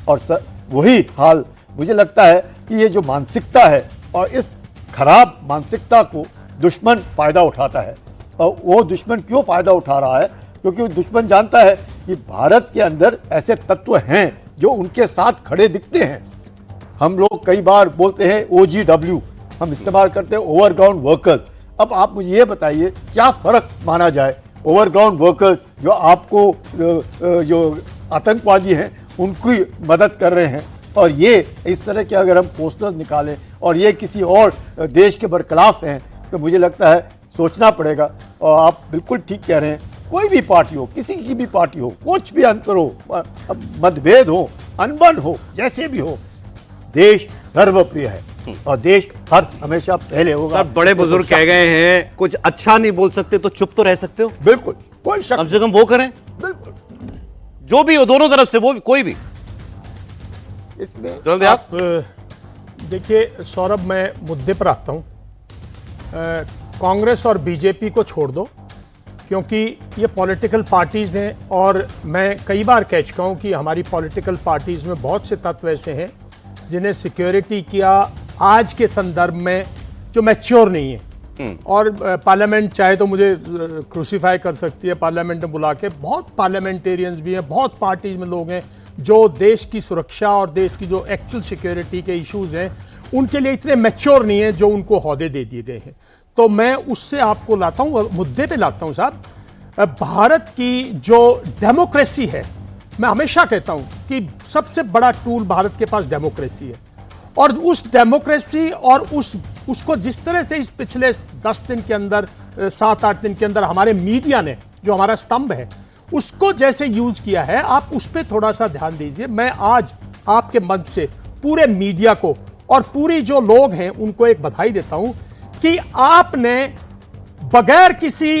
और सर वही हाल मुझे लगता है कि ये जो मानसिकता है, और इस खराब मानसिकता को दुश्मन फ़ायदा उठाता है। और वो दुश्मन क्यों फ़ायदा उठा रहा है? क्योंकि दुश्मन जानता है कि भारत के अंदर ऐसे तत्व हैं जो उनके साथ खड़े दिखते हैं। हम लोग कई बार बोलते हैं OGW, हम इस्तेमाल करते हैं ओवरग्राउंड वर्कर्स। अब आप मुझे ये बताइए क्या फ़र्क माना जाए? ओवरग्राउंड वर्कर्स जो आपको जो आतंकवादी हैं उनकी मदद कर रहे हैं, और ये इस तरह के अगर हम पोस्टर्स निकालें और ये किसी और देश के बरखिलाफ हैं, तो मुझे लगता है सोचना पड़ेगा। और आप बिल्कुल ठीक कह रहे हैं, कोई भी पार्टी हो, किसी की भी पार्टी हो, कुछ भी अंतर हो, मतभेद हो, अनबन हो, जैसे भी हो, देश सर्वप्रिय है और देश हमेशा पहले होगा। बड़े बुजुर्ग कह गए हैं, कुछ अच्छा नहीं बोल सकते तो चुप तो रह सकते हो। बिल्कुल, कोई शक, कम से कम वो करें। बिल्कुल, जो भी हो, दोनों तरफ से, वो भी, कोई भी। इसमें आप देखिए सौरभ, मैं मुद्दे पर आता हूं। कांग्रेस और बीजेपी को छोड़ दो, क्योंकि ये पॉलिटिकल पार्टीज हैं, और मैं कई बार कह चुका हूं कि हमारी पॉलिटिकल पार्टीज में बहुत से तत्व ऐसे हैं जिन्हें सिक्योरिटी किया आज के संदर्भ में जो मैच्योर नहीं है। और पार्लियामेंट चाहे तो मुझे क्रूसीफाई कर सकती है, पार्लियामेंट में बुला के, बहुत पार्लियामेंटेरियंस भी हैं, बहुत पार्टीज में लोग हैं जो देश की सुरक्षा और देश की जो एक्चुअल सिक्योरिटी के इश्यूज हैं उनके लिए इतने मैच्योर नहीं है जो उनको ओहदे दे दिए गए हैं। तो मैं उससे आपको लाता हूँ, मुद्दे पे लाता हूँ साहब। भारत की जो डेमोक्रेसी है, मैं हमेशा कहता हूं कि सबसे बड़ा टूल भारत के पास डेमोक्रेसी है, और उस डेमोक्रेसी और उसको जिस तरह से इस पिछले 10 दिन के अंदर, 7-8 दिन के अंदर हमारे मीडिया ने, जो हमारा स्तंभ है, उसको जैसे यूज किया है, आप उस पर थोड़ा सा ध्यान दीजिए। मैं आज आपके मंच से पूरे मीडिया को और पूरी जो लोग हैं उनको एक बधाई देता हूं कि आपने बगैर किसी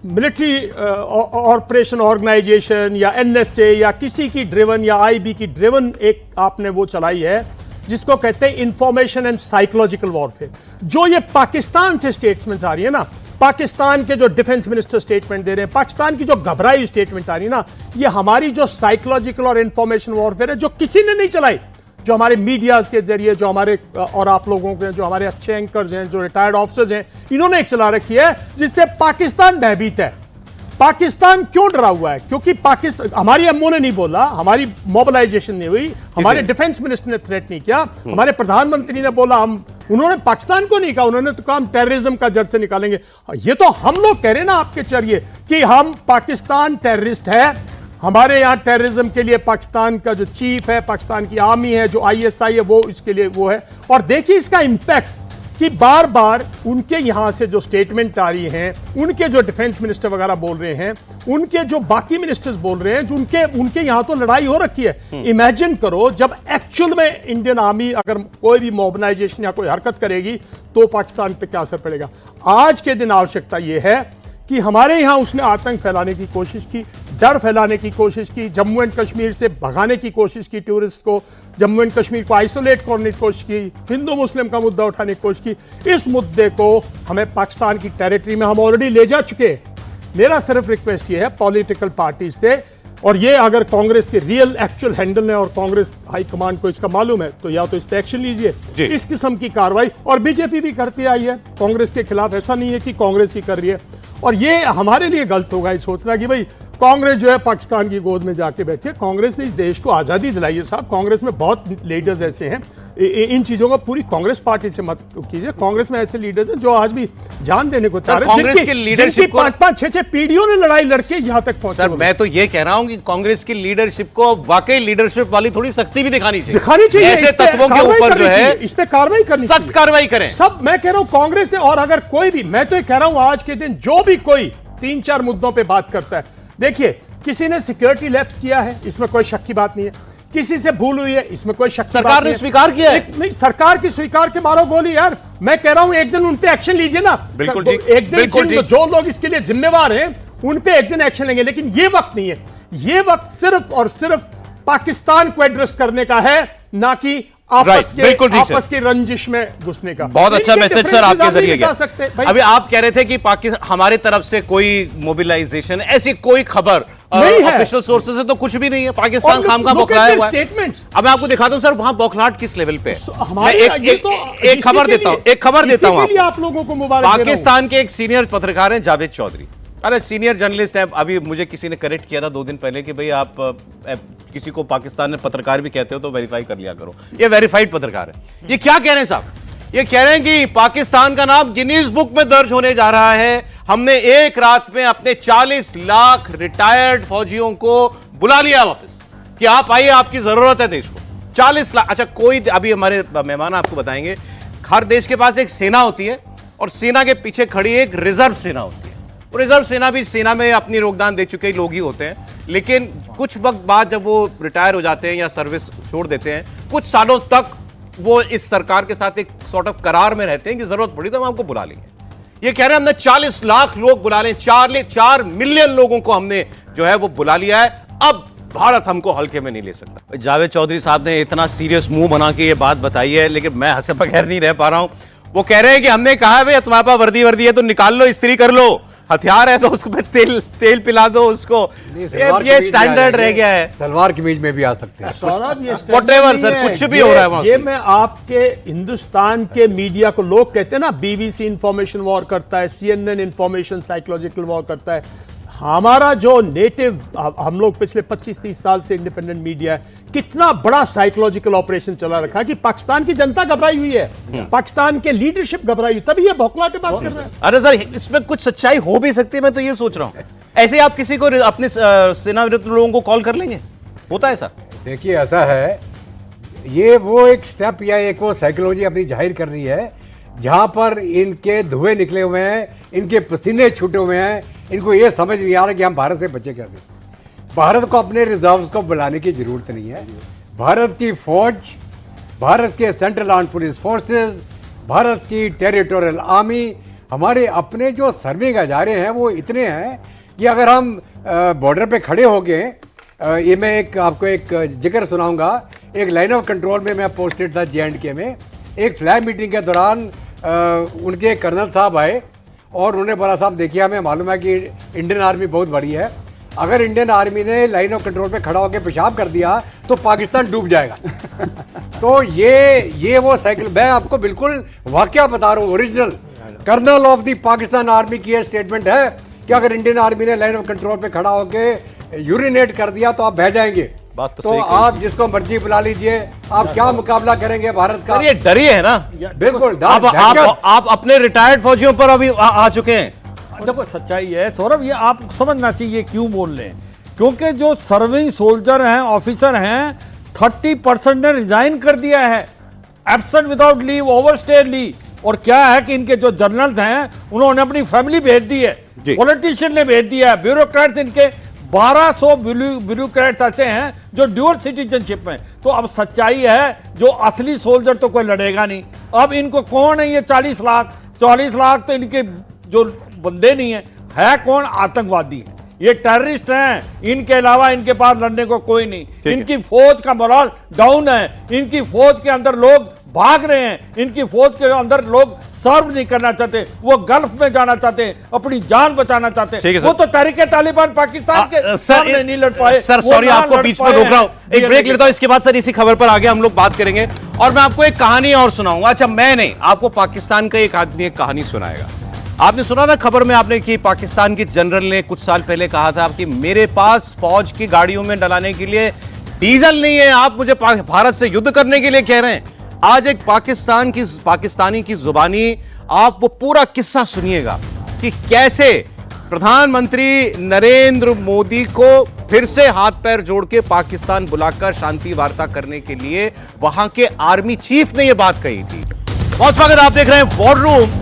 मिलिट्री ऑपरेशन ऑर्गेनाइजेशन या NSA या किसी की ड्रिवन या IB की ड्रिवन एक आपने वो चलाई है जिसको कहते हैं इंफॉर्मेशन एंड साइकोलॉजिकल वॉरफेयर। जो ये पाकिस्तान से स्टेटमेंट्स आ रही है ना, पाकिस्तान के जो डिफेंस मिनिस्टर स्टेटमेंट दे रहे हैं, पाकिस्तान की जो घबराई स्टेटमेंट आ रही है ना, ये हमारी जो साइकोलॉजिकल और इंफॉर्मेशन वॉरफेयर है जो किसी ने नहीं चलाई, जो हमारे मीडिया के जरिए, जो हमारे और आप लोगों के, जो हमारे अच्छे एंकर्स हैं, जो रिटायर्ड ऑफिसर्स हैं, इन्होंने एक चला रखी है जिससे पाकिस्तान भयभीत है। पाकिस्तान क्यों डरा हुआ है? क्योंकि पाकिस्तान, हमारी एमओ ने नहीं बोला, हमारी मोबिलाइजेशन नहीं हुई, हमारे डिफेंस मिनिस्टर ने थ्रेट नहीं किया, हमारे प्रधानमंत्री ने बोला, उन्होंने पाकिस्तान को नहीं कहा, उन्होंने तो कहा हम टेररिज्म का जड़ से निकालेंगे। ये तो हम लोग कह रहे हैं ना आपके जरिए कि हम, पाकिस्तान टेररिस्ट है, हमारे यहाँ टेररिज्म के लिए पाकिस्तान का जो चीफ है, पाकिस्तान की आर्मी है, जो आईएसआई है, वो इसके लिए वो है। और देखिए इसका इंपैक्ट कि बार बार उनके यहां से जो स्टेटमेंट आ रही हैं, उनके जो डिफेंस मिनिस्टर वगैरह बोल रहे हैं, उनके जो बाकी मिनिस्टर्स बोल रहे हैं, जो उनके यहां तो लड़ाई हो रखी है। इमेजिन करो जब एक्चुअल में इंडियन आर्मी अगर कोई भी मोबिलाइजेशन या कोई हरकत करेगी तो पाकिस्तान पे क्या असर पड़ेगा। आज के दिन आवश्यकता यह है कि हमारे यहां उसने आतंक फैलाने की कोशिश की, डर फैलाने की कोशिश की, जम्मू एंड कश्मीर से भगाने की कोशिश की, टूरिस्ट को जम्मू एंड कश्मीर को आइसोलेट करने की कोशिश की, हिंदू मुस्लिम का मुद्दा उठाने की कोशिश की। इस मुद्दे को हमें पाकिस्तान की टेरिटरी में हम ऑलरेडी ले जा चुके हैं। मेरा सिर्फ रिक्वेस्ट ये है पॉलिटिकल पार्टी से, और ये अगर कांग्रेस के रियल एक्चुअल हैंडल है और कांग्रेस हाईकमांड को इसका मालूम है तो या तो इस पर एक्शन लीजिए, इस किस्म की कार्रवाई। और बीजेपी भी करती आई है कांग्रेस के खिलाफ, ऐसा नहीं है कि कांग्रेस ही कर रही है। और ये हमारे लिए गलत होगा ये सोचना कि भाई कांग्रेस जो है पाकिस्तान की गोद में जाके बैठी है। कांग्रेस ने इस देश को आजादी दिलाई है साहब। कांग्रेस में बहुत लीडर्स ऐसे हैं, इन चीजों को पूरी कांग्रेस पार्टी से मत कीजिए। कांग्रेस में ऐसे लीडर्स हैं जो आज भी जान देने को तैयार हैं, कांग्रेस की लीडरशिप को 5-5, 6-6 पीढ़ियों ने लड़ाई लड़के यहां तक पहुंचे। सर मैं तो ये कह रहा हूं कि कांग्रेस की लीडरशिप को वाकई लीडरशिप वाली थोड़ी सख्ती भी दिखानी चाहिए। ऐसे तत्वों के ऊपर जो है इस पे कार्रवाई करनी, सख्त कार्रवाई करें। सब मैं कह रहा हूं कांग्रेस ने, और अगर कोई भी, मैं तो ये कह रहा हूं आज के दिन जो भी कोई 3-4 मुद्दों पे बात करता है, देखिए किसी ने सिक्योरिटी लैप्स किया है, इसमें कोई शक की बात नहीं है। किसी से भूल हुई है, इसमें कोई शक की बात नहीं है। सरकार ने स्वीकार किया है। नहीं, सरकार की स्वीकार के मारो गोली यार। मैं कह रहा हूं एक दिन उन पे एक्शन लीजिए ना। बिल्कुल ठीक, एक दिन जो लोग इसके लिए जिम्मेवार हैं उन पे एक दिन एक्शन लेंगे, लेकिन ये वक्त नहीं है। ये वक्त सिर्फ और सिर्फ पाकिस्तान को एड्रेस करने का है, ना कि आपस की रंजिश में घुसने का। बहुत अच्छा मैसेज सर आपके जरिए गया। अभी आप कह रहे थे कि पाकिस्तान हमारे तरफ से कोई मोबिलाइजेशन, ऐसी कोई खबर नहीं है, ऑफिशियल सोर्सेज से तो कुछ भी नहीं है। पाकिस्तान खामखा बौखलाया हुआ है। अब मैं आपको दिखाता हूं सर वहां बौखलाहट किस लेवल पे है। मैं एक खबर देता हूं आप लोगों को मुबारक। पाकिस्तान के एक सीनियर पत्रकार हैं जावेद चौधरी, अरे सीनियर जर्नलिस्ट है। अभी मुझे किसी ने करेक्ट किया था 2 दिन पहले कि भाई आप किसी को पाकिस्तान में पत्रकार भी कहते हो तो वेरीफाई कर लिया करो। ये वेरीफाइड पत्रकार है। ये क्या कह रहे हैं साहब? ये कह रहे हैं कि पाकिस्तान का नाम गिनीज बुक में दर्ज होने जा रहा है। हमने एक रात में अपने 40 लाख रिटायर्ड फौजियों को बुला लिया वापस कि आप आइए, आपकी जरूरत है देश को। 40 लाख। अच्छा, कोई अभी हमारे मेहमान आपको बताएंगे, हर देश के पास एक सेना होती है और सेना के पीछे खड़ी एक रिजर्व सेना होती है। रिजर्व सेना भी सेना में अपनी योगदान दे चुके लोग ही होते हैं, लेकिन कुछ वक्त बाद जब वो रिटायर हो जाते हैं या सर्विस छोड़ देते हैं, कुछ सालों तक वो इस सरकार के साथ एक सॉर्ट ऑफ करार में रहते हैं कि जरूरत पड़ी तो हम आपको बुला लेंगे। ये कह रहे हैं हमने 40 लाख लोग बुला लें, 4 मिलियन लोगों को हमने जो है वो बुला लिया है। अब भारत हमको हल्के में नहीं ले सकता। जावेद चौधरी साहब ने इतना सीरियस मुंह बना के ये बात बताई है, लेकिन मैं हंसे बगैर नहीं रह पा रहा हूं। वो कह रहे हैं कि हमने कहा है भाई तुम्हारे पास वर्दी है तो निकाल लो, इस्त्री कर लो, हथियार है तो उसको तेल पिला दो उसको। ये स्टैंडर्ड रह गया है। सलवार कमीज में भी आ सकते हैं। व्हाटएवर सर, कुछ भी हो रहा है वहां। ये मैं आपके हिंदुस्तान के मीडिया को, लोग कहते हैं ना बीबीसी इंफॉर्मेशन वॉर करता है, CNN इंफॉर्मेशन साइकोलॉजिकल वॉर करता है। हमारा जो नेटिव, हम लोग पिछले 25-30 साल से इंडिपेंडेंट मीडिया है, कितना बड़ा साइकोलॉजिकल ऑपरेशन चला रखा है कि पाकिस्तान की जनता घबराई हुई है, पाकिस्तान के लीडरशिप घबराई हुई, तभी ये बौखलाटे बात कर रहे हैं। अरे सर, इसमें कुछ सच्चाई हो भी सकती है, मैं तो ये सोच रहा हूं। ऐसे आप किसी को अपने सेनानिवृत्त लोगों को कॉल कर लेंगे, होता है सर? देखिए ऐसा है, ये वो एक स्टेप या एक वो साइकोलॉजी अपनी जाहिर कर रही है जहां पर इनके धुएं निकले हुए हैं, इनके पसीने छूटे हुए हैं, इनको ये समझ नहीं आ रहा कि हम भारत से बचे कैसे। भारत को अपने रिजर्व्स को बुलाने की जरूरत नहीं है। भारत की फौज, भारत के central armed police forces, Bharat की टेरिटोरियल आर्मी, हमारे अपने जो सर्विंग हजारे हैं वो इतने हैं कि अगर हम बॉर्डर पे खड़े हो गए, ये मैं आपको एक जिक्र सुनाऊंगा। एक लाइन ऑफ कंट्रोल में मैं पोस्टेड था J&K में। एक फ्लैग मीटिंग के दौरान उनके कर्नल साहब आए और उन्होंने बोला साहब देखिए हमें मालूम है कि इंडियन आर्मी बहुत बड़ी है, अगर इंडियन आर्मी ने लाइन ऑफ कंट्रोल पे खड़ा होकर पेशाब कर दिया तो पाकिस्तान डूब जाएगा। तो ये वो साइकिल, मैं आपको बिल्कुल वाकया बता रहा हूँ, original colonel of the Pakistan army की यह स्टेटमेंट है कि अगर इंडियन आर्मी ने लाइन ऑफ कंट्रोल पे खड़ा होकर यूरिनेट कर दिया तो आप बह जाएंगे। बात तो आप जिसको मर्जी बुला लीजिए, आप क्या मुकाबला करेंगे भारत का? ये डर ही है ना, बिल्कुल। आप अपने रिटायर्ड फौजियों पर अभी आ चुके हैं। देखो सच्चाई है सौरभ, ये आप समझना चाहिए क्यों बोल रहे हैं क्योंकि जो सर्विंग सोल्जर हैं, ऑफिसर हैं, 30% ने रिजाइन कर दिया है, absent without leave, overstay leave. और क्या है कि इनके जो जनरल्स हैं उन्होंने अपनी फैमिली भेज दी है, पॉलिटिशियन ने भेज दिया है, ब्यूरोक्रेट्स इनके 1200 ब्यूरोक्रेट्स ऐसे हैं जो ड्यूअल सिटीजनशिप में। तो अब सच्चाई है, जो असली सोल्जर तो कोई लड़ेगा नहीं। अब इनको कौन है ये 40 लाख? 40 लाख तो इनके जो बंदे नहीं है कौन? आतंकवादी है, ये टेररिस्ट हैं। इनके अलावा इनके पास लड़ने को कोई नहीं। इनकी फौज का मोरल डाउन है, इनकी फौज के अंदर लोग भाग रहे हैं, इनकी फौज के अंदर लोग सर्व नहीं करना चाहते, वो गल्फ में जाना चाहते हैं, अपनी जान बचाना चाहते हैं। वो तो तहरीके तालिबान पाकिस्तान के सामने नहीं लड़ पाए। सर सॉरी, आपको बीच में रोक रहा हूं, एक ब्रेक लेता हूं, इसके बाद सर इसी खबर पर आगे हम लोग बात करेंगे। और मैं आपको एक कहानी और सुनाऊंगा। अच्छा, मैं नहीं, आपको पाकिस्तान का एक आदमी एक कहानी सुनाएगा। आपने सुना ना खबर में आपने कि पाकिस्तान की जनरल ने कुछ साल पहले कहा था कि मेरे पास फौज की गाड़ियों में डलाने के लिए डीजल नहीं है, आप मुझे भारत से युद्ध करने के लिए कह रहे हैं। आज एक पाकिस्तानी की जुबानी आप वो पूरा किस्सा सुनिएगा कि कैसे प्रधानमंत्री नरेंद्र मोदी को फिर से हाथ पैर जोड़ के पाकिस्तान बुलाकर शांति वार्ता करने के लिए वहां के आर्मी चीफ ने यह बात कही थी। बहुत स्वागत, आप देख रहे हैं वॉर रूम।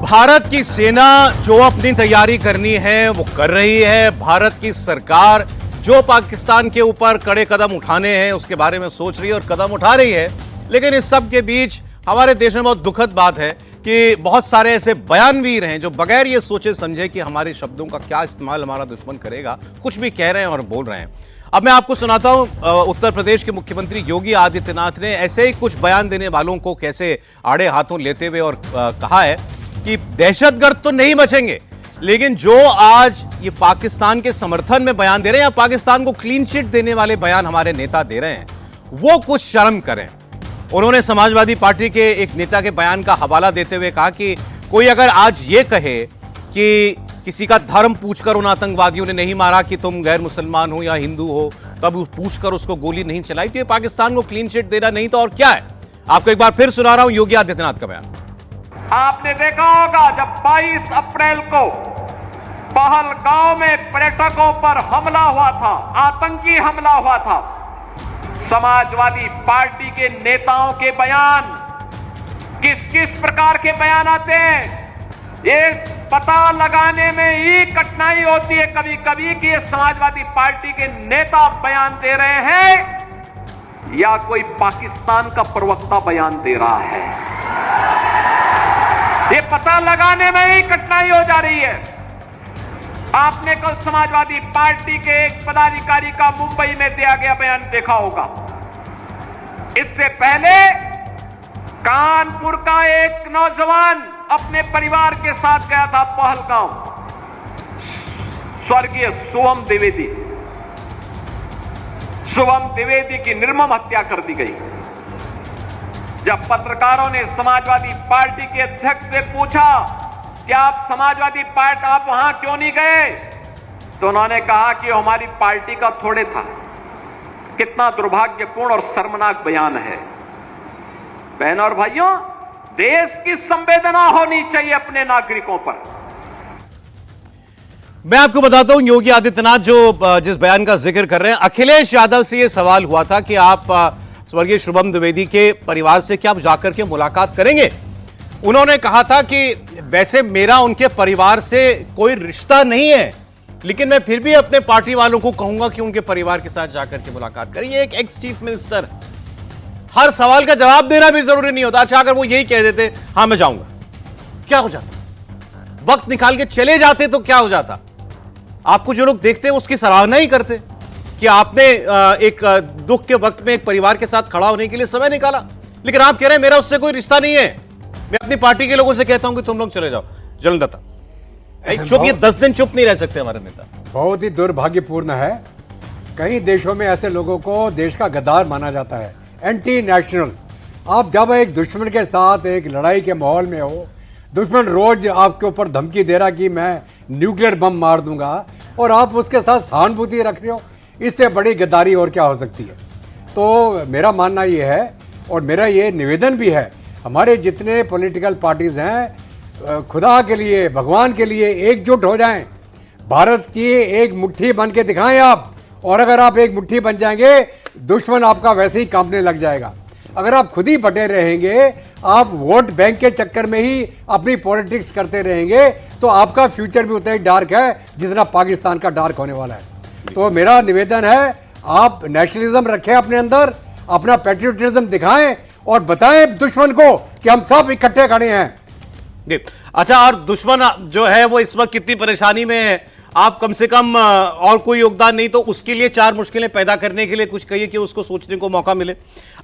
भारत की सेना जो अपनी तैयारी करनी है वो कर रही है। भारत की सरकार जो पाकिस्तान के ऊपर कड़े कदम उठाने हैं उसके बारे में सोच रही है और कदम उठा रही है। लेकिन इस सब के बीच हमारे देश में बहुत दुखद बात है कि बहुत सारे ऐसे बयानवीर हैं जो बगैर ये सोचे समझे कि हमारे शब्दों का क्या इस्तेमाल हमारा दुश्मन करेगा, कुछ भी कह रहे हैं और बोल रहे हैं। अब मैं आपको सुनाता हूं उत्तर प्रदेश के मुख्यमंत्री योगी आदित्यनाथ ने ऐसे ही कुछ बयान देने वालों को कैसे आड़े हाथों लेते हुए और कहा है कि दहशतगर्द तो नहीं बचेंगे, लेकिन जो आज ये पाकिस्तान के समर्थन में बयान दे रहे हैं या पाकिस्तान को क्लीन चिट देने वाले बयान हमारे नेता दे रहे हैं, वो कुछ शर्म करें। उन्होंने समाजवादी पार्टी के एक नेता के बयान का हवाला देते हुए कहा कि कोई अगर आज ये कहे कि किसी का धर्म पूछकर उन आतंकवादियों ने नहीं मारा कि तुम गैर मुसलमान हो या हिंदू हो, तब पूछकर उसको गोली नहीं चलाई, तो ये पाकिस्तान को क्लीन चिट देना नहीं तो और क्या है। आपको एक बार फिर सुना रहा हूं योगी आदित्यनाथ का बयान। आपने देखा होगा जब 22 अप्रैल को पहलगांव में पर्यटकों पर हमला हुआ था, आतंकी हमला हुआ था, समाजवादी पार्टी के नेताओं के बयान किस किस प्रकार के बयान आते हैं, ये पता लगाने में ही कठिनाई होती है कभी कभी कि ये समाजवादी पार्टी के नेता बयान दे रहे हैं या कोई पाकिस्तान का प्रवक्ता बयान दे रहा है। ये पता लगाने में ही कठिनाई हो जा रही है। आपने कल समाजवादी पार्टी के एक पदाधिकारी का मुंबई में दिया गया बयान देखा होगा। इससे पहले कानपुर का एक नौजवान अपने परिवार के साथ गया था पहलगांव, स्वर्गीय शुभम द्विवेदी की निर्मम हत्या कर दी गई। जब पत्रकारों ने समाजवादी पार्टी के अध्यक्ष से पूछा कि आप समाजवादी पार्टी आप वहां क्यों नहीं गए, तो उन्होंने कहा कि हमारी पार्टी का थोड़े था। कितना दुर्भाग्यपूर्ण और शर्मनाक बयान है। बहनों और भाइयों, देश की संवेदना होनी चाहिए अपने नागरिकों पर। मैं आपको बताता हूं योगी आदित्यनाथ जो जिस बयान का जिक्र कर रहे हैं, अखिलेश यादव से यह सवाल हुआ था कि आप स्वर्गीय शुभम द्विवेदी के परिवार से क्या जाकर के मुलाकात करेंगे। उन्होंने कहा था कि वैसे मेरा उनके परिवार से कोई रिश्ता नहीं है, लेकिन मैं फिर भी अपने पार्टी वालों को कहूंगा कि उनके परिवार के साथ जाकर के मुलाकात करें। ये एक एक्स चीफ मिनिस्टर, हर सवाल का जवाब देना भी जरूरी नहीं होता। अच्छा, अगर वो यही कह देते हाँ मैं जाऊंगा, क्या हो जाता? वक्त निकाल के चले जाते तो क्या हो जाता? आपको जो लोग देखते हैं उसकी सराहना ही करते कि आपने एक दुख के वक्त में एक परिवार के साथ खड़ा होने के लिए समय निकाला। लेकिन आप कह रहे हैं मेरा उससे कोई रिश्ता नहीं है। मैं अपनी पार्टी के लोगों से कहता हूं कि तुम लोग चले जाओ। जलदत्ता चुप, ये 10 दिन चुप नहीं रह सकते हमारे नेता। बहुत ही दुर्भाग्यपूर्ण है। कई देशों में ऐसे लोगों को देश का गद्दार माना जाता है, एंटी नेशनल। आप जब एक दुश्मन के साथ एक लड़ाई के माहौल में हो, दुश्मन रोज आपके ऊपर धमकी दे रहा कि मैं न्यूक्लियर बम मार दूंगा, और आप उसके साथ सहानुभूति रख रहे हो, इससे बड़ी गद्दारी और क्या हो सकती है। तो मेरा मानना ये है और मेरा ये निवेदन भी है, हमारे जितने पॉलिटिकल पार्टीज हैं, खुदा के लिए भगवान के लिए एकजुट हो जाएं। भारत की एक मुट्ठी बन के दिखाएं आप, और अगर आप एक मुट्ठी बन जाएंगे दुश्मन आपका वैसे ही कांपने लग जाएगा। अगर आप खुद ही बटे रहेंगे, आप वोट बैंक के चक्कर में ही अपनी पॉलिटिक्स करते रहेंगे, तो आपका फ्यूचर भी उतना ही डार्क है जितना पाकिस्तान का डार्क होने वाला है। तो मेरा निवेदन है, आप नेशनलिज्म रखें अपने अंदर, अपना पैट्रियोटिज्म दिखाएं और बताएं दुश्मन को कि हम सब इकट्ठे खड़े हैं। अच्छा, और दुश्मन जो है वो इस वक्त कितनी परेशानी में है, आप कम से कम और कोई योगदान नहीं तो उसके लिए चार मुश्किलें पैदा करने के लिए कुछ कहिए कि उसको सोचने को मौका मिले।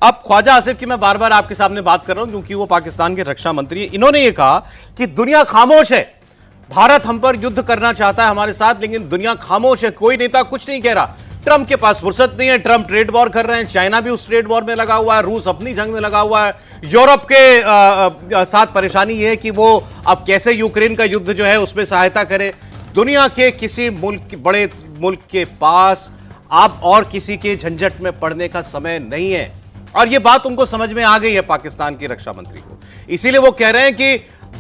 अब ख्वाजा आसिफ की मैं बार बार आपके सामने बात कर रहा हूं क्योंकि वो पाकिस्तान के रक्षा मंत्री हैं। इन्होंने ये कहा कि दुनिया खामोश है, भारत हम पर युद्ध करना चाहता है हमारे साथ, लेकिन दुनिया खामोश है, कोई नेता कुछ नहीं कह रहा। ट्रंप के पास फुर्सत नहीं है, ट्रंप ट्रेड वॉर कर रहे हैं, चाइना भी उस ट्रेड वॉर में लगा हुआ है, रूस अपनी जंग में लगा हुआ है, यूरोप के साथ परेशानी यह है कि वो अब कैसे यूक्रेन का युद्ध जो है उसमें सहायता करे। दुनिया के किसी मुल्क, बड़े मुल्क के पास आप और किसी के झंझट में पड़ने का समय नहीं है। और यह बात उनको समझ में आ गई है पाकिस्तान के रक्षा मंत्री को, इसीलिए वो कह रहे हैं कि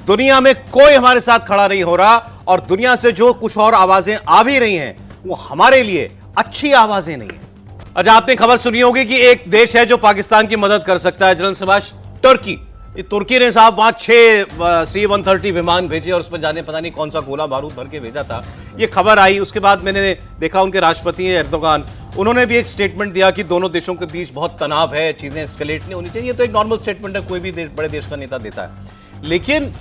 दुनिया में कोई हमारे साथ खड़ा नहीं हो रहा, और दुनिया से जो कुछ और आवाजें आ भी रही हैं वो हमारे लिए अच्छी आवाजें नहीं है। अच्छा, आपने खबर सुनी होगी कि एक देश है जो पाकिस्तान की मदद कर सकता है, जनरल शबाश, तुर्की। तुर्की ने साहब वहां 6 C-130 विमान भेजे और उसमें जाने पता नहीं कौन सा गोला बारूद भर के भेजा था। ये खबर आई, उसके बाद मैंने देखा उनके राष्ट्रपति एर्दोगान, उन्होंने भी एक स्टेटमेंट दिया कि दोनों देशों के बीच बहुत तनाव है, चीजें एस्केलेट नहीं होनी चाहिए। तो एक नॉर्मल स्टेटमेंट है, कोई भी बड़े देश का नेता देता है। लेकिन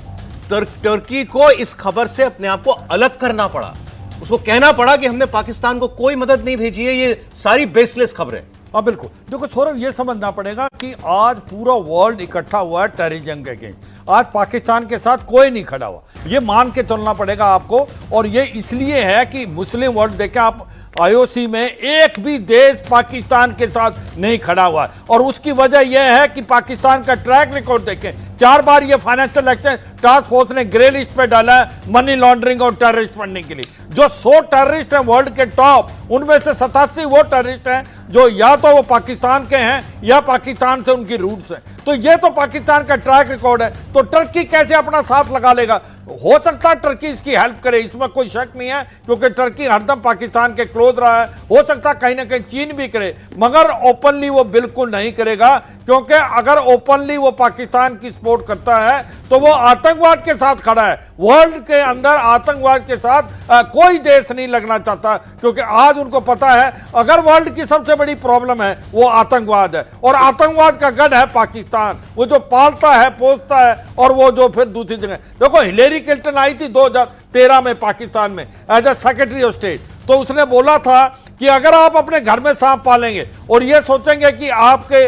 तुर्की को इस खबर से अपने आप को अलग करना पड़ा, उसको कहना पड़ा कि हमने पाकिस्तान को कोई मदद नहीं भेजी है, ये सारी बेसलेस खबरें। हाँ बिल्कुल, देखो सौरभ, ये समझना पड़ेगा कि आज पूरा वर्ल्ड इकट्ठा हुआ है टेररिज्म के अगेंस्ट। आज पाकिस्तान के साथ कोई नहीं खड़ा हुआ, ये मान के चलना पड़ेगा आपको। और ये इसलिए है कि मुस्लिम वर्ल्ड, देखें आप, IOC में एक भी देश पाकिस्तान के साथ नहीं खड़ा हुआ है। और उसकी वजह यह है कि पाकिस्तान का ट्रैक रिकॉर्ड देखें, 4 बार ये फाइनेंशियल एक्शन टास्क फोर्स ने ग्रे लिस्ट पे डाला है मनी लॉन्ड्रिंग और टेररिस्ट फंडिंग के लिए। जो 100 टेररिस्ट हैं वर्ल्ड के टॉप, उनमें से 87 वो टेररिस्ट हैं जो या तो वो पाकिस्तान के हैं या पाकिस्तान से उनकी रूट्स हैं। तो ये तो पाकिस्तान का ट्रैक रिकॉर्ड है। तो टर्की कैसे अपना साथ लगा लेगा? हो सकता है टर्की इसकी हेल्प करे, इसमें कोई शक नहीं है, क्योंकि टर्की हरदम पाकिस्तान के क्लोज रहा है। हो सकता है कहीं ना कहीं चीन भी करे, मगर ओपनली वो बिल्कुल नहीं करेगा, क्योंकि अगर ओपनली वो पाकिस्तान की सपोर्ट करता है तो वो आतंकवाद के साथ खड़ा है। वर्ल्ड के अंदर आतंकवाद के साथ कोई देश नहीं लगना चाहता, क्योंकि आज उनको पता है अगर वर्ल्ड की सबसे बड़ी प्रॉब्लम है वो आतंकवाद है, और आतंकवाद का गढ़ है पाकिस्तान, वो जो पालता है, पोसता है, और वो जो फिर दूसरी जगह। देखो, हिलेरी क्लिंटन आई थी 2013 में पाकिस्तान में as a secretary of state, तो उसने बोला था कि अगर आप अपने घर में सांप पालेंगे और ये सोचेंगे कि आपके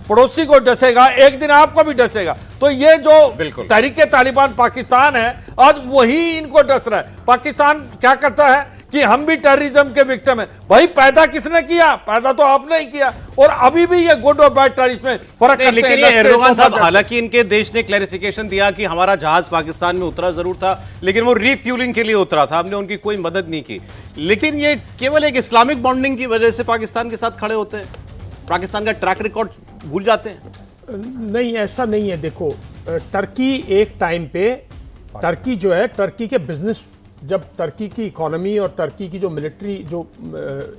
पड़ोसी को डसेगा, एक दिन आपको भी डसेगा। तो ये जो तहरीके तालिबान पाकिस्तान है, आज वही इनको डस रहा है। पाकिस्तान क्या करता है कि हम भी टेररिज्म के विक्टिम हैं। भाई, पैदा किसने किया? पैदा तो आपने ही किया। और अभी भी ये गुड और बैड टेररिस्ट में फर्क करते हैं। लेकिन ये एर्दोगान साहब, हालांकि इनके देश ने क्लैरिफिकेशन दिया कि हमारा जहाज पाकिस्तान में उतरा जरूर था, लेकिन वो रीफ्यूलिंग के लिए उतरा था, हमने उनकी कोई मदद नहीं की। लेकिन ये केवल एक इस्लामिक बॉन्डिंग की वजह से पाकिस्तान के साथ खड़े होते हैं, पाकिस्तान का ट्रैक रिकॉर्ड भूल जाते हैं। नहीं, ऐसा नहीं है। देखो, टर्की एक टाइम पे, टर्की जो है, टर्की के बिजनेस, जब टर्की की इकोनॉमी और टर्की की जो मिलिट्री जो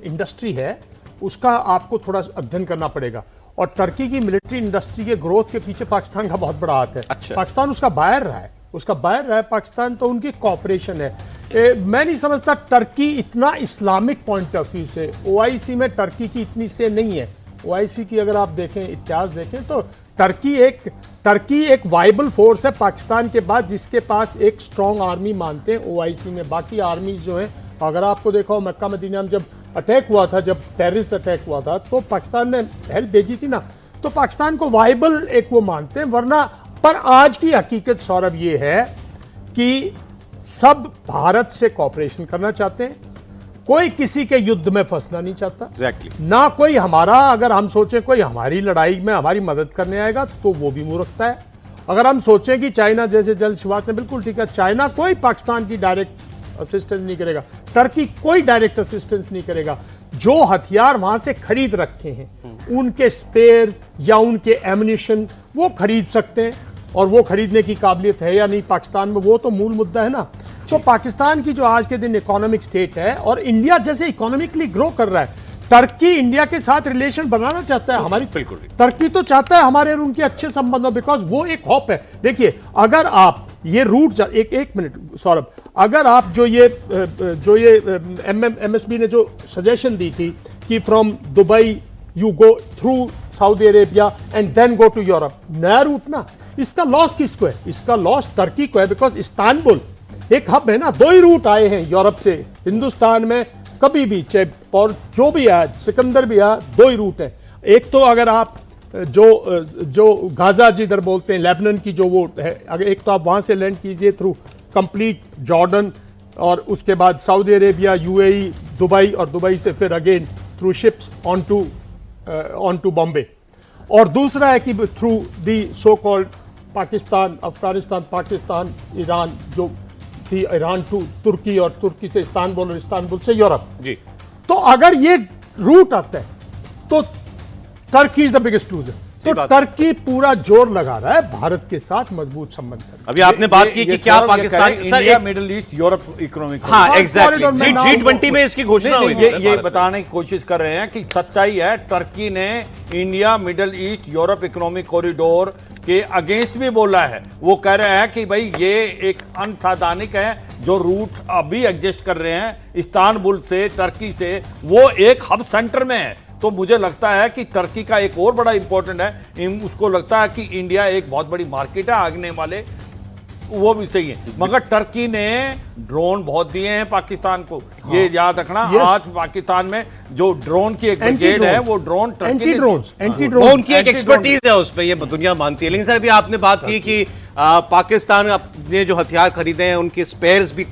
इंडस्ट्री है, उसका आपको थोड़ा अध्ययन करना पड़ेगा। और टर्की की मिलिट्री इंडस्ट्री के ग्रोथ के पीछे पाकिस्तान का बहुत बड़ा हाथ है। अच्छा। पाकिस्तान उसका बायर रहा है, उसका बायर रहा है पाकिस्तान, तो उनकी कॉपरेशन है। मैं नहीं समझता टर्की इतना इस्लामिक पॉइंट ऑफ व्यू से, OIC में टर्की की इतनी से नहीं है। OIC की अगर आप देखें, इतिहास देखें, तो टर्की एक वाइबल फोर्स है पाकिस्तान के बाद, जिसके पास एक स्ट्रॉन्ग आर्मी मानते हैं OIC में। बाकी आर्मी जो है, अगर आपको देखा हो मक्का मदीना में जब अटैक हुआ था, जब टेररिस्ट अटैक हुआ था, तो पाकिस्तान ने हेल्प भेजी थी ना। तो पाकिस्तान को वाइबल एक वो मानते हैं, वरना पर आज की हकीकत सौरभ ये है कि सब भारत से कॉपरेशन करना चाहते हैं, कोई किसी के युद्ध में फंसना नहीं चाहता। Exactly. ना कोई हमारा, अगर हम सोचें कोई हमारी लड़ाई में हमारी मदद करने आएगा तो वो भी मूर्खता है। अगर हम सोचें कि चाइना, जैसे जल शिवात ने बिल्कुल ठीक है, चाइना कोई पाकिस्तान की डायरेक्ट असिस्टेंस नहीं करेगा, टर्की कोई डायरेक्ट असिस्टेंस नहीं करेगा। जो हथियार वहां से खरीद रखे हैं, उनके स्पेयर या उनके एम्युनिशन वो खरीद सकते हैं, और वो खरीदने की काबिलियत है या नहीं पाकिस्तान में, वो तो मूल मुद्दा है ना। तो पाकिस्तान की जो आज के दिन इकोनॉमिक स्टेट है और इंडिया जैसे इकोनॉमिकली ग्रो कर रहा है, टर्की इंडिया के साथ रिलेशन बनाना चाहता है, हमारी बिल्कुल टर्की तो चाहता है हमारे और उनके अच्छे संबंध हो, बिकॉज वो एक होप है। देखिए अगर आप ये रूट एक मिनट सौरभ, अगर आप जो ये MSB ने जो सजेशन दी थी कि from Dubai you go through Saudi Arabia and then go to Europe, नया रूट ना, इसका लॉस किसको है? इसका लॉस टर्की को है, बिकॉज इस्तांबुल एक हब है ना, दो ही रूट आए हैं यूरोप से हिंदुस्तान में कभी भी, चाहे और जो भी आया, सिकंदर भी आया, दो ही रूट है। एक तो अगर आप जो गाजा जिधर बोलते हैं लेबनान की जो वो है, अगर एक तो आप वहां से लैंड कीजिए थ्रू कंप्लीट जॉर्डन और उसके बाद सऊदी अरेबिया, UAE, दुबई और दुबई से फिर again through ships on to Bombay, और दूसरा है कि through the so called Pakistan, Afghanistan, Pakistan, Iran, जो थी ईरान टू तुर्की और तुर्की से इस्तांबुल और इस्तांबुल से यूरोप जी। तो अगर ये रूट आता है तो Turkey is the biggest loser. तो टर्की पूरा जोर लगा रहा है भारत के साथ मजबूत संबंध करने। अभी आपने बात की कि क्या Pakistan India middle east Europe economic, हाँ एग्जैक्टली, G20 में इसकी घोषणा हुई थी। ये बताने की कोशिश कर रहे हैं कि सच्चाई है टर्की ने India middle east Europe economic corridor के अगेंस्ट भी बोला है। वो कह रहे हैं कि भाई ये एक अनसंवैधानिक है, जो रूट अभी एग्जिस्ट कर रहे हैं इस्तांबुल से टर्की से, वो एक हब सेंटर में है। तो मुझे लगता है कि टर्की का एक और बड़ा इंपॉर्टेंट है, उसको लगता है कि इंडिया एक बहुत बड़ी मार्केट है आगने वाले, वो भी सही है। मगर टर्की ने ड्रोन बहुत दिए हैं पाकिस्तान को, ये याद रखना। आज पाकिस्तान में जो ड्रोन की एक ब्रिगेड है, वो ड्रोन एंटी ड्रोन की एक एक्सपर्टीज है उस पर, ये दुनिया मानती है। लेकिन सर अभी आपने बात की कि पाकिस्तान ने जो हथियार खरीदे हैं उनके स्पेयर्स भी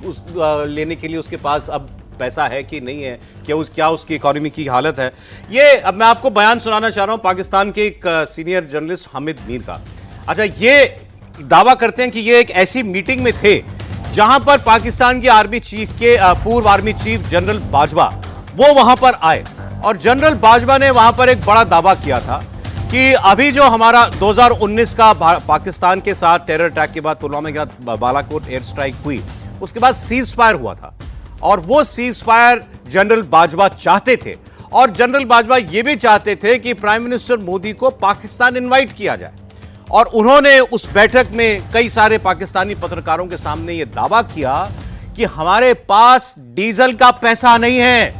लेने के लिए उसके पास अब पैसा है कि नहीं है, क्या उसकी इकोनॉमी की हालत है। ये अब मैं आपको बयान सुनाना चाह रहा हूं पाकिस्तान के एक सीनियर जर्नलिस्ट हामिद मीर का। अच्छा, ये दावा करते हैं कि ये एक ऐसी मीटिंग में थे जहां पर पाकिस्तान की आर्मी चीफ के पूर्व आर्मी चीफ जनरल बाजवा वो वहां पर आए, और जनरल बाजवा ने वहां पर एक बड़ा दावा किया था कि अभी जो हमारा 2019 का पाकिस्तान के साथ टेरर अटैक के बाद पुलवामा के बाद बालाकोट एयर स्ट्राइक हुई, उसके बाद सीज फायर हुआ था, और वो सीज फायर जनरल बाजवा चाहते थे, और जनरल बाजवा ये भी चाहते थे कि प्राइम मिनिस्टर मोदी को पाकिस्तान इनवाइट किया जाए। और उन्होंने उस बैठक में कई सारे पाकिस्तानी पत्रकारों के सामने यह दावा किया कि हमारे पास डीजल का पैसा नहीं है,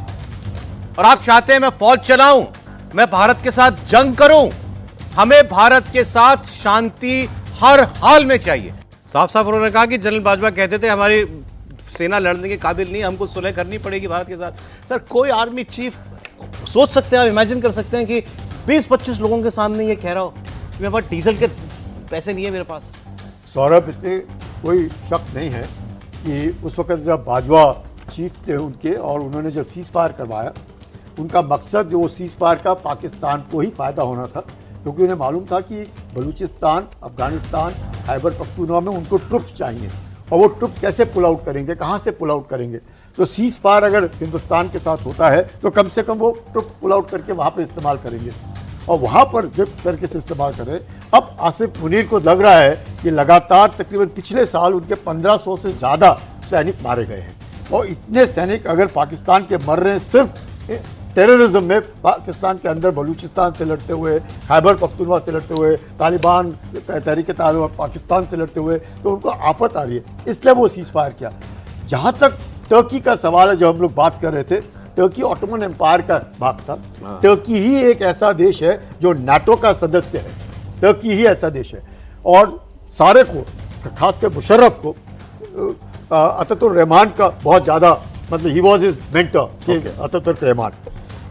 और आप चाहते हैं मैं फौज चलाऊं, मैं भारत के साथ जंग करूं, हमें भारत के साथ शांति हर हाल में चाहिए। साफ साफ उन्होंने कहा कि जनरल बाजवा कहते थे हमारी सेना लड़ने के काबिल नहीं, हमको सुलह करनी पड़ेगी भारत के साथ। सर, कोई आर्मी चीफ सोच सकते हैं, आप इमेजिन कर सकते हैं कि 20-25 लोगों के सामने ये कह रहा हो मेरे पास डीजल के पैसे नहीं है मेरे पास। सौरभ, इसमें कोई शक नहीं है कि उस वक्त जब बाजवा चीफ थे उनके, और उन्होंने जब सीज फायर करवाया, उनका मकसद जो सीज फायर का पाकिस्तान को ही फ़ायदा होना था, क्योंकि उन्हें मालूम था कि बलूचिस्तान, अफगानिस्तान, खैबर पख्तूनख्वा में उनको ट्रुप्स चाहिए, और वो ट्रुप कैसे पुल आउट करेंगे, कहाँ से पुल आउट करेंगे। तो सीज फायर अगर हिंदुस्तान के साथ होता है तो कम से कम वो ट्रुप पुल आउट करके वहाँ पर इस्तेमाल करेंगे, और वहाँ पर जिस तरीके से इस्तेमाल करें। अब आसिफ मुनीर को लग रहा है कि लगातार तकरीबन पिछले साल उनके 1500 से ज़्यादा सैनिक मारे गए हैं, और इतने सैनिक अगर पाकिस्तान के मर रहे हैं सिर्फ टेररिज्म में, पाकिस्तान के अंदर बलूचिस्तान से लड़ते हुए, खैबर पख्तूनख्वा से लड़ते हुए, तालिबान तहरीक तालिबान पाकिस्तान से लड़ते हुए, तो उनको आफत आ रही है, इसलिए वो सीज फायर किया। जहाँ तक टर्की का सवाल है, जो हम लोग बात कर रहे थे, टर्की ऑटोमन एम्पायर का भाग था। टर्की ही एक ऐसा देश है जो नाटो का सदस्य है, टर्की ही ऐसा देश है, और सारे को, खासकर मुशर्रफ को, अतातुर्क रहमान का बहुत ज़्यादा, मतलब he was his mentor, Ataturk Rahman,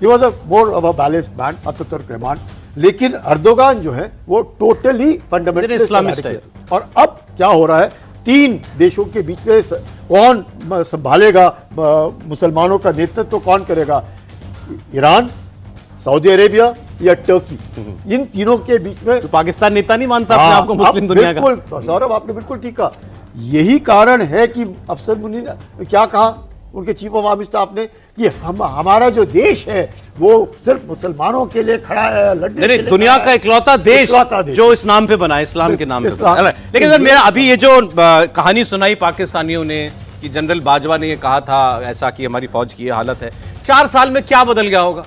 he was a more of a balanced man, Ataturk Rahman. लेकिन अर्दोगान जो है वो टोटली फंडामेंटल इस्लामिस्ट है। और अब क्या हो रहा है, तीन देशों के बीच में कौन संभालेगा, मुसलमानों का नेतृत्व कौन करेगा, ईरान, सऊदी अरेबिया या टर्की, इन तीनों के बीच में। तो पाकिस्तान नेता नहीं मानता अपने आप को मुस्लिम दुनिया का। बिल्कुल सौरभ, आपने बिल्कुल ठीक कहा। यही कारण है कि अफसर मुनी ने क्या कहा, उनके चीफ ऑफ आर्मी स्टाफ ने, कि हमारा जो देश है वो सिर्फ मुसलमानों के लिए खड़ा है, लड़ने के लिए दुनिया का इकलौता देश जो इस नाम पे बना, इस्लाम के नाम पे बना। लेकिन सर, मेरा अभी ये जो कहानी सुनाई पाकिस्तानियों ने कि जनरल बाजवा ने ये कहा था ऐसा कि हमारी फौज की ये हालत है। 4 साल में क्या बदल गया होगा?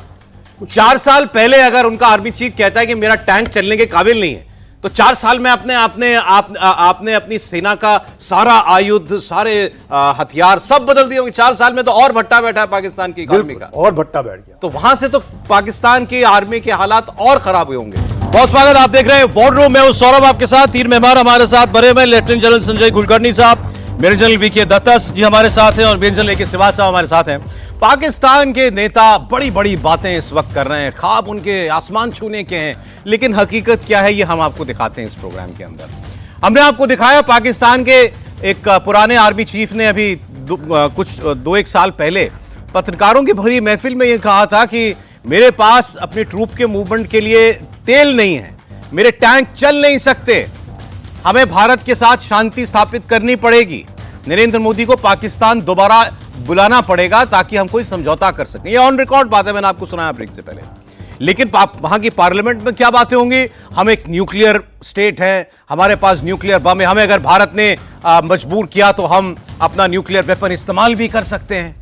4 साल पहले अगर उनका आर्मी चीफ कहता है कि मेरा टैंक चलने के काबिल नहीं है, तो 4 साल में आपने अपनी सेना का सारा आयुध, सारे हथियार सब बदल दिए होंगे। 4 साल में तो और भट्टा बैठा है पाकिस्तान की इकोनॉमी का, और भट्टा बैठ गया। तो वहां से तो पाकिस्तान की आर्मी के हालात और खराब हुए होंगे। बहुत स्वागत, आप देख रहे हैं वॉर रूम। मैं हूं सौरभ आपके साथ। 3 मेहमान हमारे साथ बने हुए, लेफ्टिनेंट जनरल संजय कुलकर्णी साहब, मेजर जनरल वीके दत्ता जी हमारे साथ हैं और मेजर जनरल AK सिवाज साहब हमारे साथ हैं। पाकिस्तान के नेता बड़ी बड़ी बातें इस वक्त कर रहे हैं, ख्वाब उनके आसमान छूने के हैं, लेकिन हकीकत क्या है ये हम आपको दिखाते हैं इस प्रोग्राम के अंदर। हमने आपको दिखाया पाकिस्तान के एक पुराने आर्मी चीफ ने अभी 2-1 साल पहले पत्रकारों की भरी महफिल में यह कहा था कि मेरे पास अपनी ट्रूप के मूवमेंट के लिए तेल नहीं है, मेरे टैंक चल नहीं सकते, हमें भारत के साथ शांति स्थापित करनी पड़ेगी, नरेंद्र मोदी को पाकिस्तान दोबारा बुलाना पड़ेगा ताकि हम कोई समझौता कर सकें। ये ऑन रिकॉर्ड बात है, मैंने आपको सुनाया ब्रेक से पहले। लेकिन वहां की पार्लियामेंट में क्या बातें होंगी? हम एक न्यूक्लियर स्टेट है, हमारे पास न्यूक्लियर बम है, हमें अगर भारत ने मजबूर किया तो हम अपना न्यूक्लियर वेपन इस्तेमाल भी कर सकते हैं।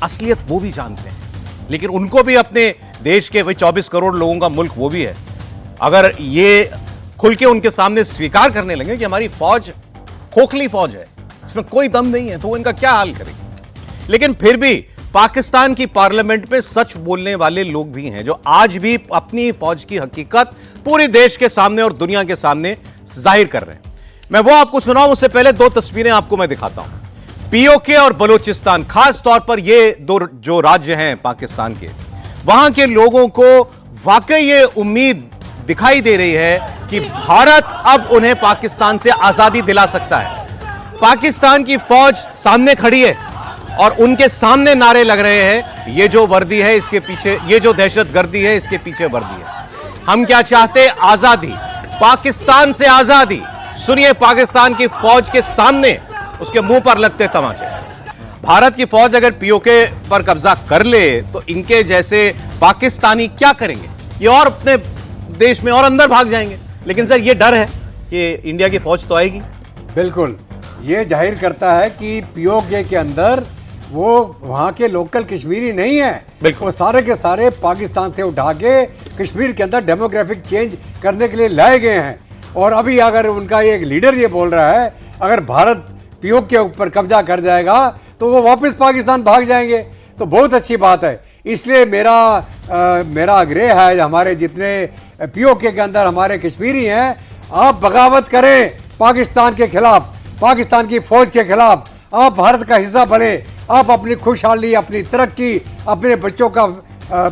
असलियत वो भी जानते हैं, लेकिन उनको भी अपने देश के वही 24 करोड़ लोगों का मुल्क वो भी है। अगर ये खुल के उनके सामने स्वीकार करने लगे कि हमारी फौज खोखली फौज है, इसमें कोई दम नहीं है, तो वो इनका क्या हाल करेगी? लेकिन फिर भी पाकिस्तान की पार्लियामेंट में सच बोलने वाले लोग भी हैं जो आज भी अपनी फौज की हकीकत पूरे देश के सामने और दुनिया के सामने जाहिर कर रहे हैं। मैं वो आपको सुनाऊं उससे पहले 2 तस्वीरें आपको मैं दिखाता हूं। POK और बलूचिस्तान, खास तौर पर ये 2 जो राज्य हैं पाकिस्तान के, वहां के लोगों को वाकई ये उम्मीद दिखाई दे रही है कि भारत अब उन्हें पाकिस्तान से आजादी दिला सकता है। पाकिस्तान की फौज सामने खड़ी है और उनके सामने नारे लग रहे हैं, ये जो वर्दी है इसके पीछे, ये जो दहशतगर्दी है इसके पीछे वर्दी है। हम क्या चाहते? आजादी, पाकिस्तान से आजादी। सुनिए पाकिस्तान की फौज के सामने उसके मुंह पर लगते तमाचे। भारत की फौज अगर POK पर कब्जा कर ले तो इनके जैसे पाकिस्तानी क्या करेंगे? ये और अपने देश में और अंदर भाग जाएंगे। लेकिन सर ये डर है कि इंडिया की फौज तो आएगी। बिल्कुल, ये जाहिर करता है कि POK के अंदर वो वहाँ के लोकल कश्मीरी नहीं है, वो सारे के सारे पाकिस्तान से उठा के कश्मीर के अंदर डेमोग्राफिक चेंज करने के लिए लाए गए हैं। और अभी अगर उनका एक लीडर ये बोल रहा है अगर भारत POK के ऊपर कब्जा कर जाएगा तो वो वापस पाकिस्तान भाग जाएंगे, तो बहुत अच्छी बात है। इसलिए मेरा आग्रह है हमारे जितने POK के अंदर हमारे कश्मीरी हैं, आप बगावत करें पाकिस्तान के खिलाफ, पाकिस्तान की फौज के खिलाफ। आप भारत का हिस्सा बने, आप अपनी खुशहाली, अपनी तरक्की, अपने बच्चों का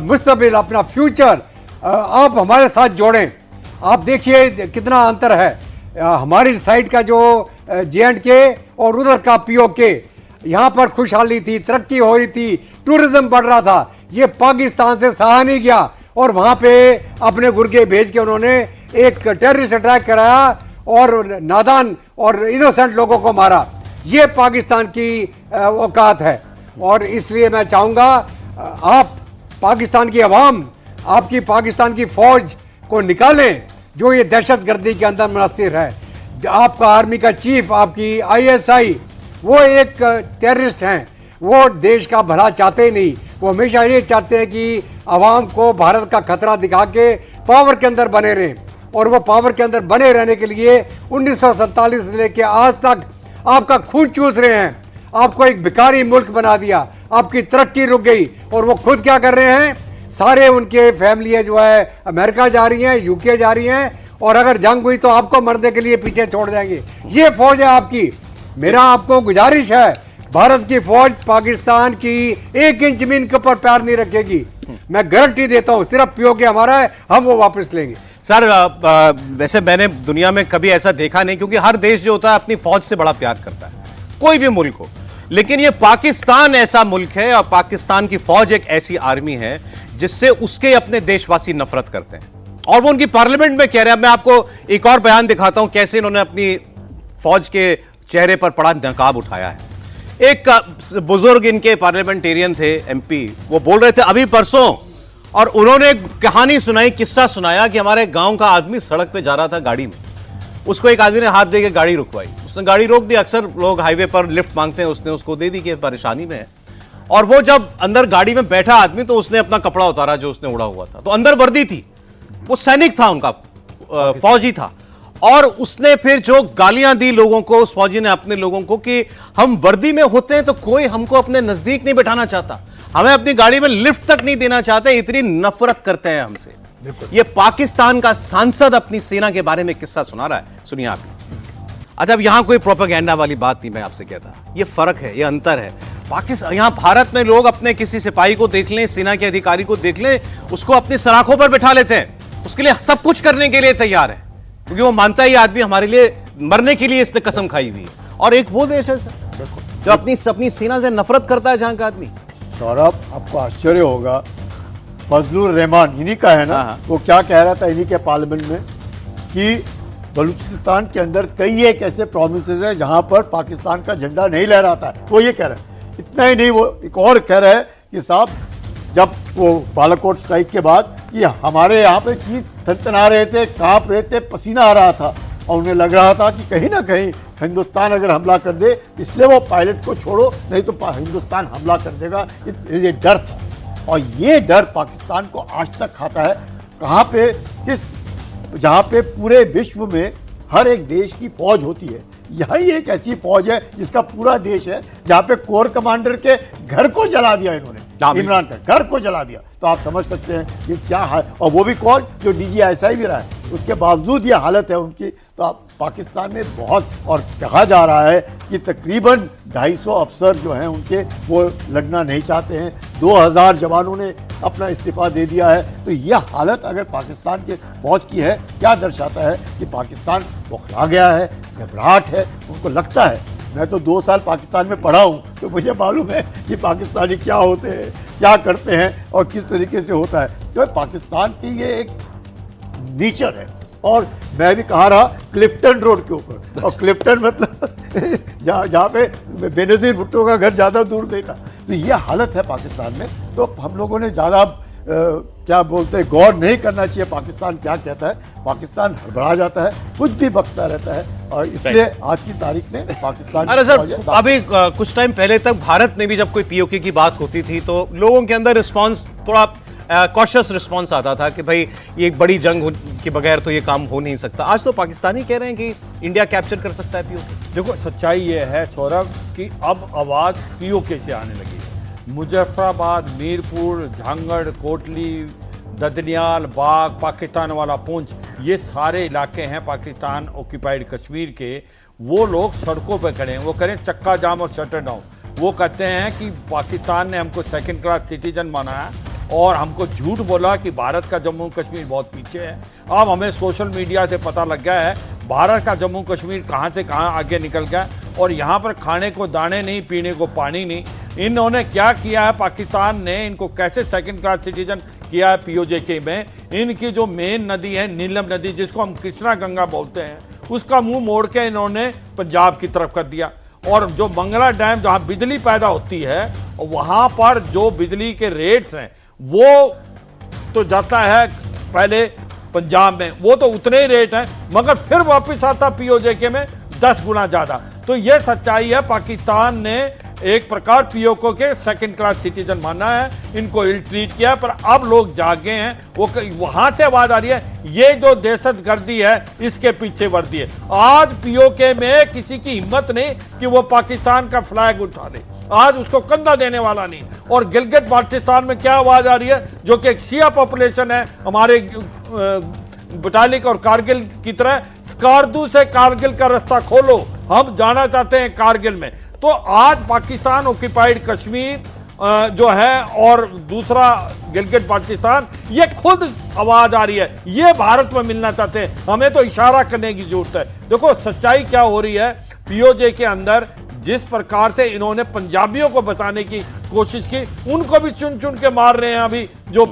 मुस्तकबिल, अपना फ्यूचर आप हमारे साथ जोड़ें। आप देखिए कितना अंतर है हमारी साइड का जो J&K और उधर का POK। यहाँ पर खुशहाली थी, तरक्की हो रही थी, टूरिज्म बढ़ रहा था। ये पाकिस्तान से सहा नहीं गया और वहाँ पे अपने गुर्गे भेज के उन्होंने एक टेररिस्ट अटैक कराया और नादान और इनोसेंट लोगों को मारा। ये पाकिस्तान की औकात है। और इसलिए मैं चाहूँगा आप पाकिस्तान की आवाम, आपकी पाकिस्तान की फौज को निकालें जो ये दहशतगर्दी के अंदर मुनस्सिर है। आपका आर्मी का चीफ, आपकी ISI, वो एक टेररिस्ट हैं, वो देश का भला चाहते ही नहीं। वो हमेशा ये चाहते हैं कि आवाम को भारत का खतरा दिखा के पावर के अंदर बने रहें। और वो पावर के अंदर बने रहने के लिए 1947 से लेकर आज तक आपका खून चूस रहे हैं, आपको एक भिखारी मुल्क बना दिया, आपकी तरक्की रुक गई। और वो खुद क्या कर रहे हैं? सारे उनके फैमिली जो है अमेरिका जा रही हैं, UK जा रही हैं, और अगर जंग हुई तो आपको मरने के लिए पीछे छोड़ जाएंगे। ये फौज है आपकी। मेरा आपको गुजारिश है, भारत की फौज पाकिस्तान की 1 इंच जमीन के ऊपर पैर नहीं रखेगी। मैं गारंटी देता हूँ, सिर्फ POK हमारा है, हम वो वापस लेंगे। सर वैसे मैंने दुनिया में कभी ऐसा देखा नहीं, क्योंकि हर देश जो होता है अपनी फौज से बड़ा प्यार करता है, कोई भी मुल्क हो। लेकिन ये पाकिस्तान ऐसा मुल्क है और पाकिस्तान की फौज एक ऐसी आर्मी है जिससे उसके अपने देशवासी नफरत करते हैं। और वो उनकी पार्लियामेंट में कह रहे हैं। मैं आपको एक और बयान दिखाता हूं कैसे इन्होंने अपनी फौज के चेहरे पर पड़ा नकाब उठाया है। एक बुजुर्ग इनके पार्लियामेंटेरियन थे, MP, वो बोल रहे थे अभी परसों, और उन्होंने कहानी सुनाई, किस्सा सुनाया कि हमारे गांव का आदमी सड़क पे जा रहा था गाड़ी में, उसको एक आदमी ने हाथ देके गाड़ी रुकवाई, उसने गाड़ी रोक दी। अक्सर लोग हाईवे पर लिफ्ट मांगते हैं, उसने उसको दे दी कि परेशानी में है। और वो जब अंदर गाड़ी में बैठा आदमी तो उसने अपना कपड़ा उतारा जो उसने उड़ा हुआ था, तो अंदर वर्दी थी, वो सैनिक था, उनका फौजी था। और उसने फिर जो गालियां दी लोगों को, उस फौजी ने अपने लोगों को, कि हम वर्दी में होते हैं तो कोई हमको अपने नजदीक नहीं बैठाना चाहता, हमें अपनी गाड़ी में लिफ्ट तक नहीं देना चाहते, इतनी नफरत करते हैं हमसे। ये पाकिस्तान का सांसद अपनी सेना के बारे में किस्सा सुना रहा है, सुनिए आप। अच्छा, अब यहां कोई प्रोपेगेंडा वाली बात नहीं मैं आपसे कहता, ये फर्क है, ये अंतर है। पाकिस्तान, यहां भारत में लोग अपने किसी सिपाही को देख लें, सेना के अधिकारी को देख लें, उसको अपनी सलाखों पर बैठा लेते हैं, उसके लिए सब कुछ करने के लिए तैयार है, क्योंकि वो मानता है ये आदमी हमारे लिए मरने के लिए इसने कसम खाई हुई है। और एक वो देश है सर जो अपनी सेना से नफरत करता है, जहां का आदमी। सौरभ, आपको आश्चर्य होगा, फजलुर रहमान इन्हीं का है ना, हाँ। वो क्या कह रहा था इन्हीं के पार्लियामेंट में कि बलूचिस्तान के अंदर कई एक ऐसे प्रोविंसेस है जहां पर पाकिस्तान का झंडा नहीं लहराता है। वो ये कह रहा है। इतना ही नहीं, वो एक और कह रहा है कि साहब, जब वो बालाकोट स्ट्राइक के बाद ये हमारे यहाँ पे चीज थनथना रहे थे, कांप रहे थे, पसीना आ रहा था, और उन्हें लग रहा था कि कहीं ना कहीं हिंदुस्तान अगर हमला कर दे, इसलिए वो पायलट को छोड़ो, नहीं तो हिंदुस्तान हमला कर देगा, ये डर था। और ये डर पाकिस्तान को आज तक खाता है। कहाँ पे, किस, जहाँ पे पूरे विश्व में हर एक देश की फौज होती है, यही एक ऐसी फौज है जिसका पूरा देश है, जहाँ पे कोर कमांडर के घर को जला दिया इन्होंने, इमरान का घर को जला दिया। तो आप समझ सकते हैं कि क्या हाल, और वो भी कौन, जो DGSI भी रहा है, उसके बावजूद ये हालत है उनकी। तो आप पाकिस्तान में बहुत, और कहा जा रहा है कि तकरीबन 250 अफसर जो हैं उनके, वो लड़ना नहीं चाहते हैं। 2000 जवानों ने अपना इस्तीफा दे दिया है। तो यह हालत अगर पाकिस्तान के फौज की है, क्या दर्शाता है कि पाकिस्तान बौखला गया है, घबराहट है, उनको लगता है। मैं तो 2 साल पाकिस्तान में पढ़ा हूँ, तो मुझे मालूम है कि पाकिस्तानी क्या होते हैं, क्या करते हैं और किस तरीके से होता है। तो पाकिस्तान की ये एक नेचर है। और मैं भी कहा रहा क्लिफ्टन रोड के ऊपर, और क्लिफ्टन मतलब जहाँ पे बेनज़ीर भुट्टो का घर ज़्यादा दूर नहीं था। तो ये हालत है पाकिस्तान में। तो हम लोगों ने ज़्यादा क्या बोलते हैं, गौर नहीं करना चाहिए पाकिस्तान क्या कहता है। पाकिस्तान हड़बड़ा जाता है, कुछ भी बकता रहता है, और इसलिए आज की तारीख में पाकिस्तान। अरे सर, अभी कुछ टाइम पहले तक भारत में भी जब कोई POK की बात होती थी तो लोगों के अंदर रिस्पांस, थोड़ा कॉशियस रिस्पांस आता था कि भाई ये एक बड़ी जंग के बगैर तो ये काम हो नहीं सकता। आज तो पाकिस्तानी कह रहे हैं कि इंडिया कैप्चर कर सकता है POK। देखो, सच्चाई ये है सौरभ कि अब आवाज़ POK से आने लगी है। मुजफ्फराबाद, मीरपुर, झांगड़, कोटली, ददनियाल, बाग, पाकिस्तान वाला पुंछ, ये सारे इलाके हैं पाकिस्तान ऑक्यूपाइड कश्मीर के। वो लोग सड़कों पर खड़े हैं, वो करें चक्का जाम और शटर डाउन। वो कहते हैं कि पाकिस्तान ने हमको सेकंड क्लास सिटीजन माना है और हमको झूठ बोला कि भारत का जम्मू कश्मीर बहुत पीछे है। अब हमें सोशल मीडिया से पता लग गया है भारत का जम्मू कश्मीर कहाँ से कहाँ आगे निकल गया, और यहाँ पर खाने को दाने नहीं, पीने को पानी नहीं। इन्होंने क्या किया है, पाकिस्तान ने इनको कैसे सेकंड क्लास सिटीजन किया है POK में। इनकी जो मेन नदी है नीलम नदी, जिसको हम कृष्णा गंगा बोलते हैं, उसका मुंह मोड़ के इन्होंने पंजाब की तरफ कर दिया। और जो मंगला डैम जहाँ बिजली पैदा होती है, वहाँ पर जो बिजली के रेट्स हैं वो तो जाता है पहले पंजाब में, वो तो उतने ही रेट हैं, मगर फिर वापस आता POK में 10 गुना ज़्यादा। तो ये सच्चाई है, पाकिस्तान ने एक प्रकार POK के सेकंड क्लास सिटीजन माना है, इनको इल ट्रीट किया है। पर अब लोग जागे हैं, वो वहाँ से आवाज़ आ रही है, ये जो दहशतगर्दी है इसके पीछे वर्दी है। आज POK में किसी की हिम्मत नहीं कि वो पाकिस्तान का फ्लैग उठा ले, आज उसको कंधा देने वाला नहीं। और गिलगित बाल्टिस्तान में क्या आवाज़ आ रही है, जो कि एक शिया पॉपुलेशन है हमारे बटालिक और कारगिल की तरह, स्कार्दू से कारगिल का रास्ता खोलो, हम जाना चाहते हैं कारगिल में। तो आज पाकिस्तान ऑक्यूपाइड कश्मीर जो है और दूसरा गिलगित बाल्टिस्तान, ये खुद आवाज आ रही है, ये भारत में मिलना चाहते हैं। हमें तो इशारा करने की जरूरत है। देखो सच्चाई क्या हो रही है, POK के अंदर जिस प्रकार से इन्होंने पंजाबियों को बचाने की कोशिश की, उनको भी चुन चुन के मार रहे हैं अभी जो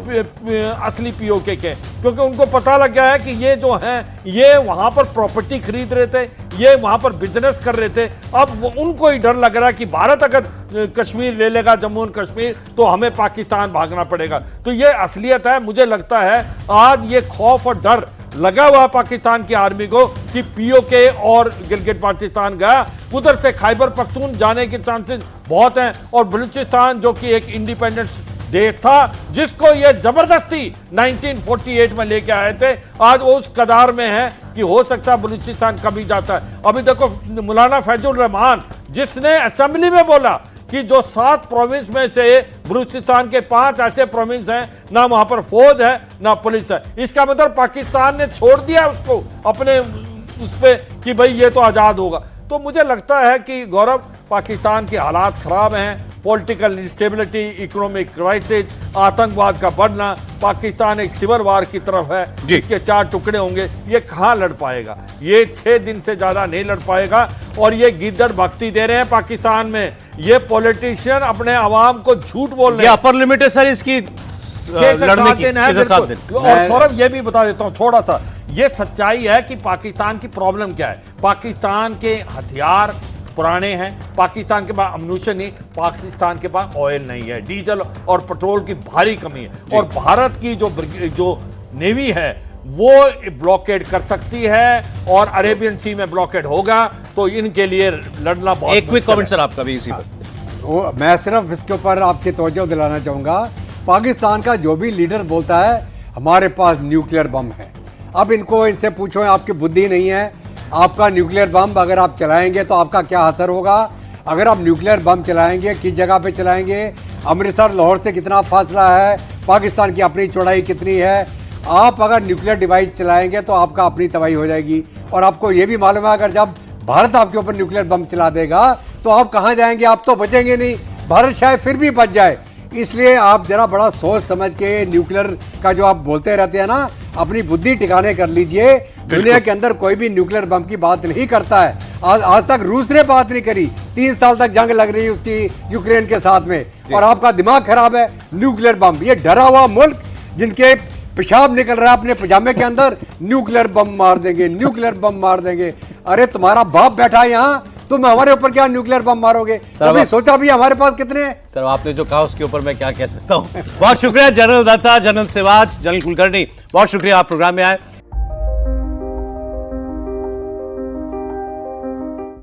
असली POK के, क्योंकि उनको पता लग गया है कि ये जो हैं ये वहाँ पर प्रॉपर्टी खरीद रहे थे, ये वहाँ पर बिजनेस कर रहे थे। अब उनको ही डर लग रहा है कि भारत अगर कश्मीर ले लेगा, जम्मू एंड कश्मीर, तो हमें पाकिस्तान भागना पड़ेगा। तो ये असलियत है। मुझे लगता है आज ये खौफ और डर लगा हुआ है पाकिस्तान की आर्मी को कि पीओके और गिलगित बाल्टिस्तान गया, उधर से खैबर पख्तून जाने के चांसेस बहुत हैं, और बलूचिस्तान जो कि एक इंडिपेंडेंट देश था जिसको ये जबरदस्ती 1948 में लेके आए थे, आज वो उस कदार में है कि हो सकता है बलूचिस्तान कभी जाता है। अभी देखो मौलाना फैजुल रहमान जिसने असेंबली में बोला कि जो 7 प्रोविंस में से बलूचिस्तान के 5 ऐसे प्रोविंस हैं, ना वहां पर फौज है ना पुलिस है, इसका मतलब पाकिस्तान ने छोड़ दिया उसको अपने उस पे कि भाई ये तो आज़ाद होगा। तो मुझे लगता है कि गौरव, पाकिस्तान के हालात खराब हैं, पॉलिटिकल इंस्टेबिलिटी, इकोनॉमिक क्राइसिस, आतंकवाद का बढ़ना, पाकिस्तान एक सिविल वार की तरफ है, इसके 4 टुकड़े होंगे, ये कहाँ लड़ पाएगा? ये 6 दिन से ज्यादा नहीं लड़ पाएगा। और ये गिद्दड़ भक्ति दे रहे हैं पाकिस्तान में, ये पॉलिटिशियन अपने आवाम को झूठ बोल रहे हैं। अपर लिमिट है सर इसकी 6 से 7 दिन है। और सौरभ ये भी बता देता हूं थोड़ा सा, ये सच्चाई है कि पाकिस्तान की प्रॉब्लम क्या है। पाकिस्तान के हथियार पुराने हैं, पाकिस्तान के पास अम्यूनिशन नहीं, पाकिस्तान के पास ऑयल नहीं है, डीजल और पेट्रोल की भारी कमी है, और भारत की जो नेवी है वो ब्लॉकेड कर सकती है, और अरेबियन सी में ब्लॉकेड होगा, तो इनके लिए लड़ना बहुत। एक क्विक कमेंट सर आपका भी इसी पर। मैं सिर्फ इसके ऊपर आपकी तवज्जो दिलाना चाहूँगा, पाकिस्तान का जो भी लीडर बोलता है हमारे पास न्यूक्लियर बम है। अब इनसे पूछो, आपकी बुद्धि नहीं है, आपका न्यूक्लियर बम अगर आप चलाएंगे तो आपका क्या असर होगा? अगर आप न्यूक्लियर बम चलाएंगे, किस जगह पे चलाएंगे? अमृतसर लाहौर से कितना फासला है? पाकिस्तान की अपनी चौड़ाई कितनी है? आप अगर न्यूक्लियर डिवाइस चलाएंगे तो आपका अपनी तबाही हो जाएगी। और आपको ये भी मालूम है, अगर जब भारत आपके ऊपर न्यूक्लियर बम चला देगा तो आप कहाँ जाएंगे? आप तो बचेंगे नहीं, भारत शायद फिर भी बच जाए। इसलिए आप जरा बड़ा सोच समझ के न्यूक्लियर का जो आप बोलते रहते हैं ना, अपनी बुद्धि ठिकाने कर लीजिए। दुनिया के अंदर कोई भी न्यूक्लियर बम की बात नहीं करता है। आज तक रूस ने बात नहीं करी, 3 साल तक जंग लग रही है उसकी यूक्रेन के साथ में, और आपका दिमाग खराब है। न्यूक्लियर बम, ये डरा हुआ मुल्क जिनके पेशाब निकल रहा है अपने पजामे के अंदर, न्यूक्लियर बम मार देंगे, न्यूक्लियर बम मार देंगे। अरे तुम्हारा बाप बैठा है यहाँ, तुम हमारे ऊपर क्या न्यूक्लियर बम मारोगे? कभी सोचा भी हमारे पास कितने हैं? सर आपने जो कहा उसके ऊपर मैं क्या कह सकता हूँ। बहुत शुक्रिया general Datta, general Siwach, general Kulkarni, बहुत शुक्रिया आप प्रोग्राम में आए।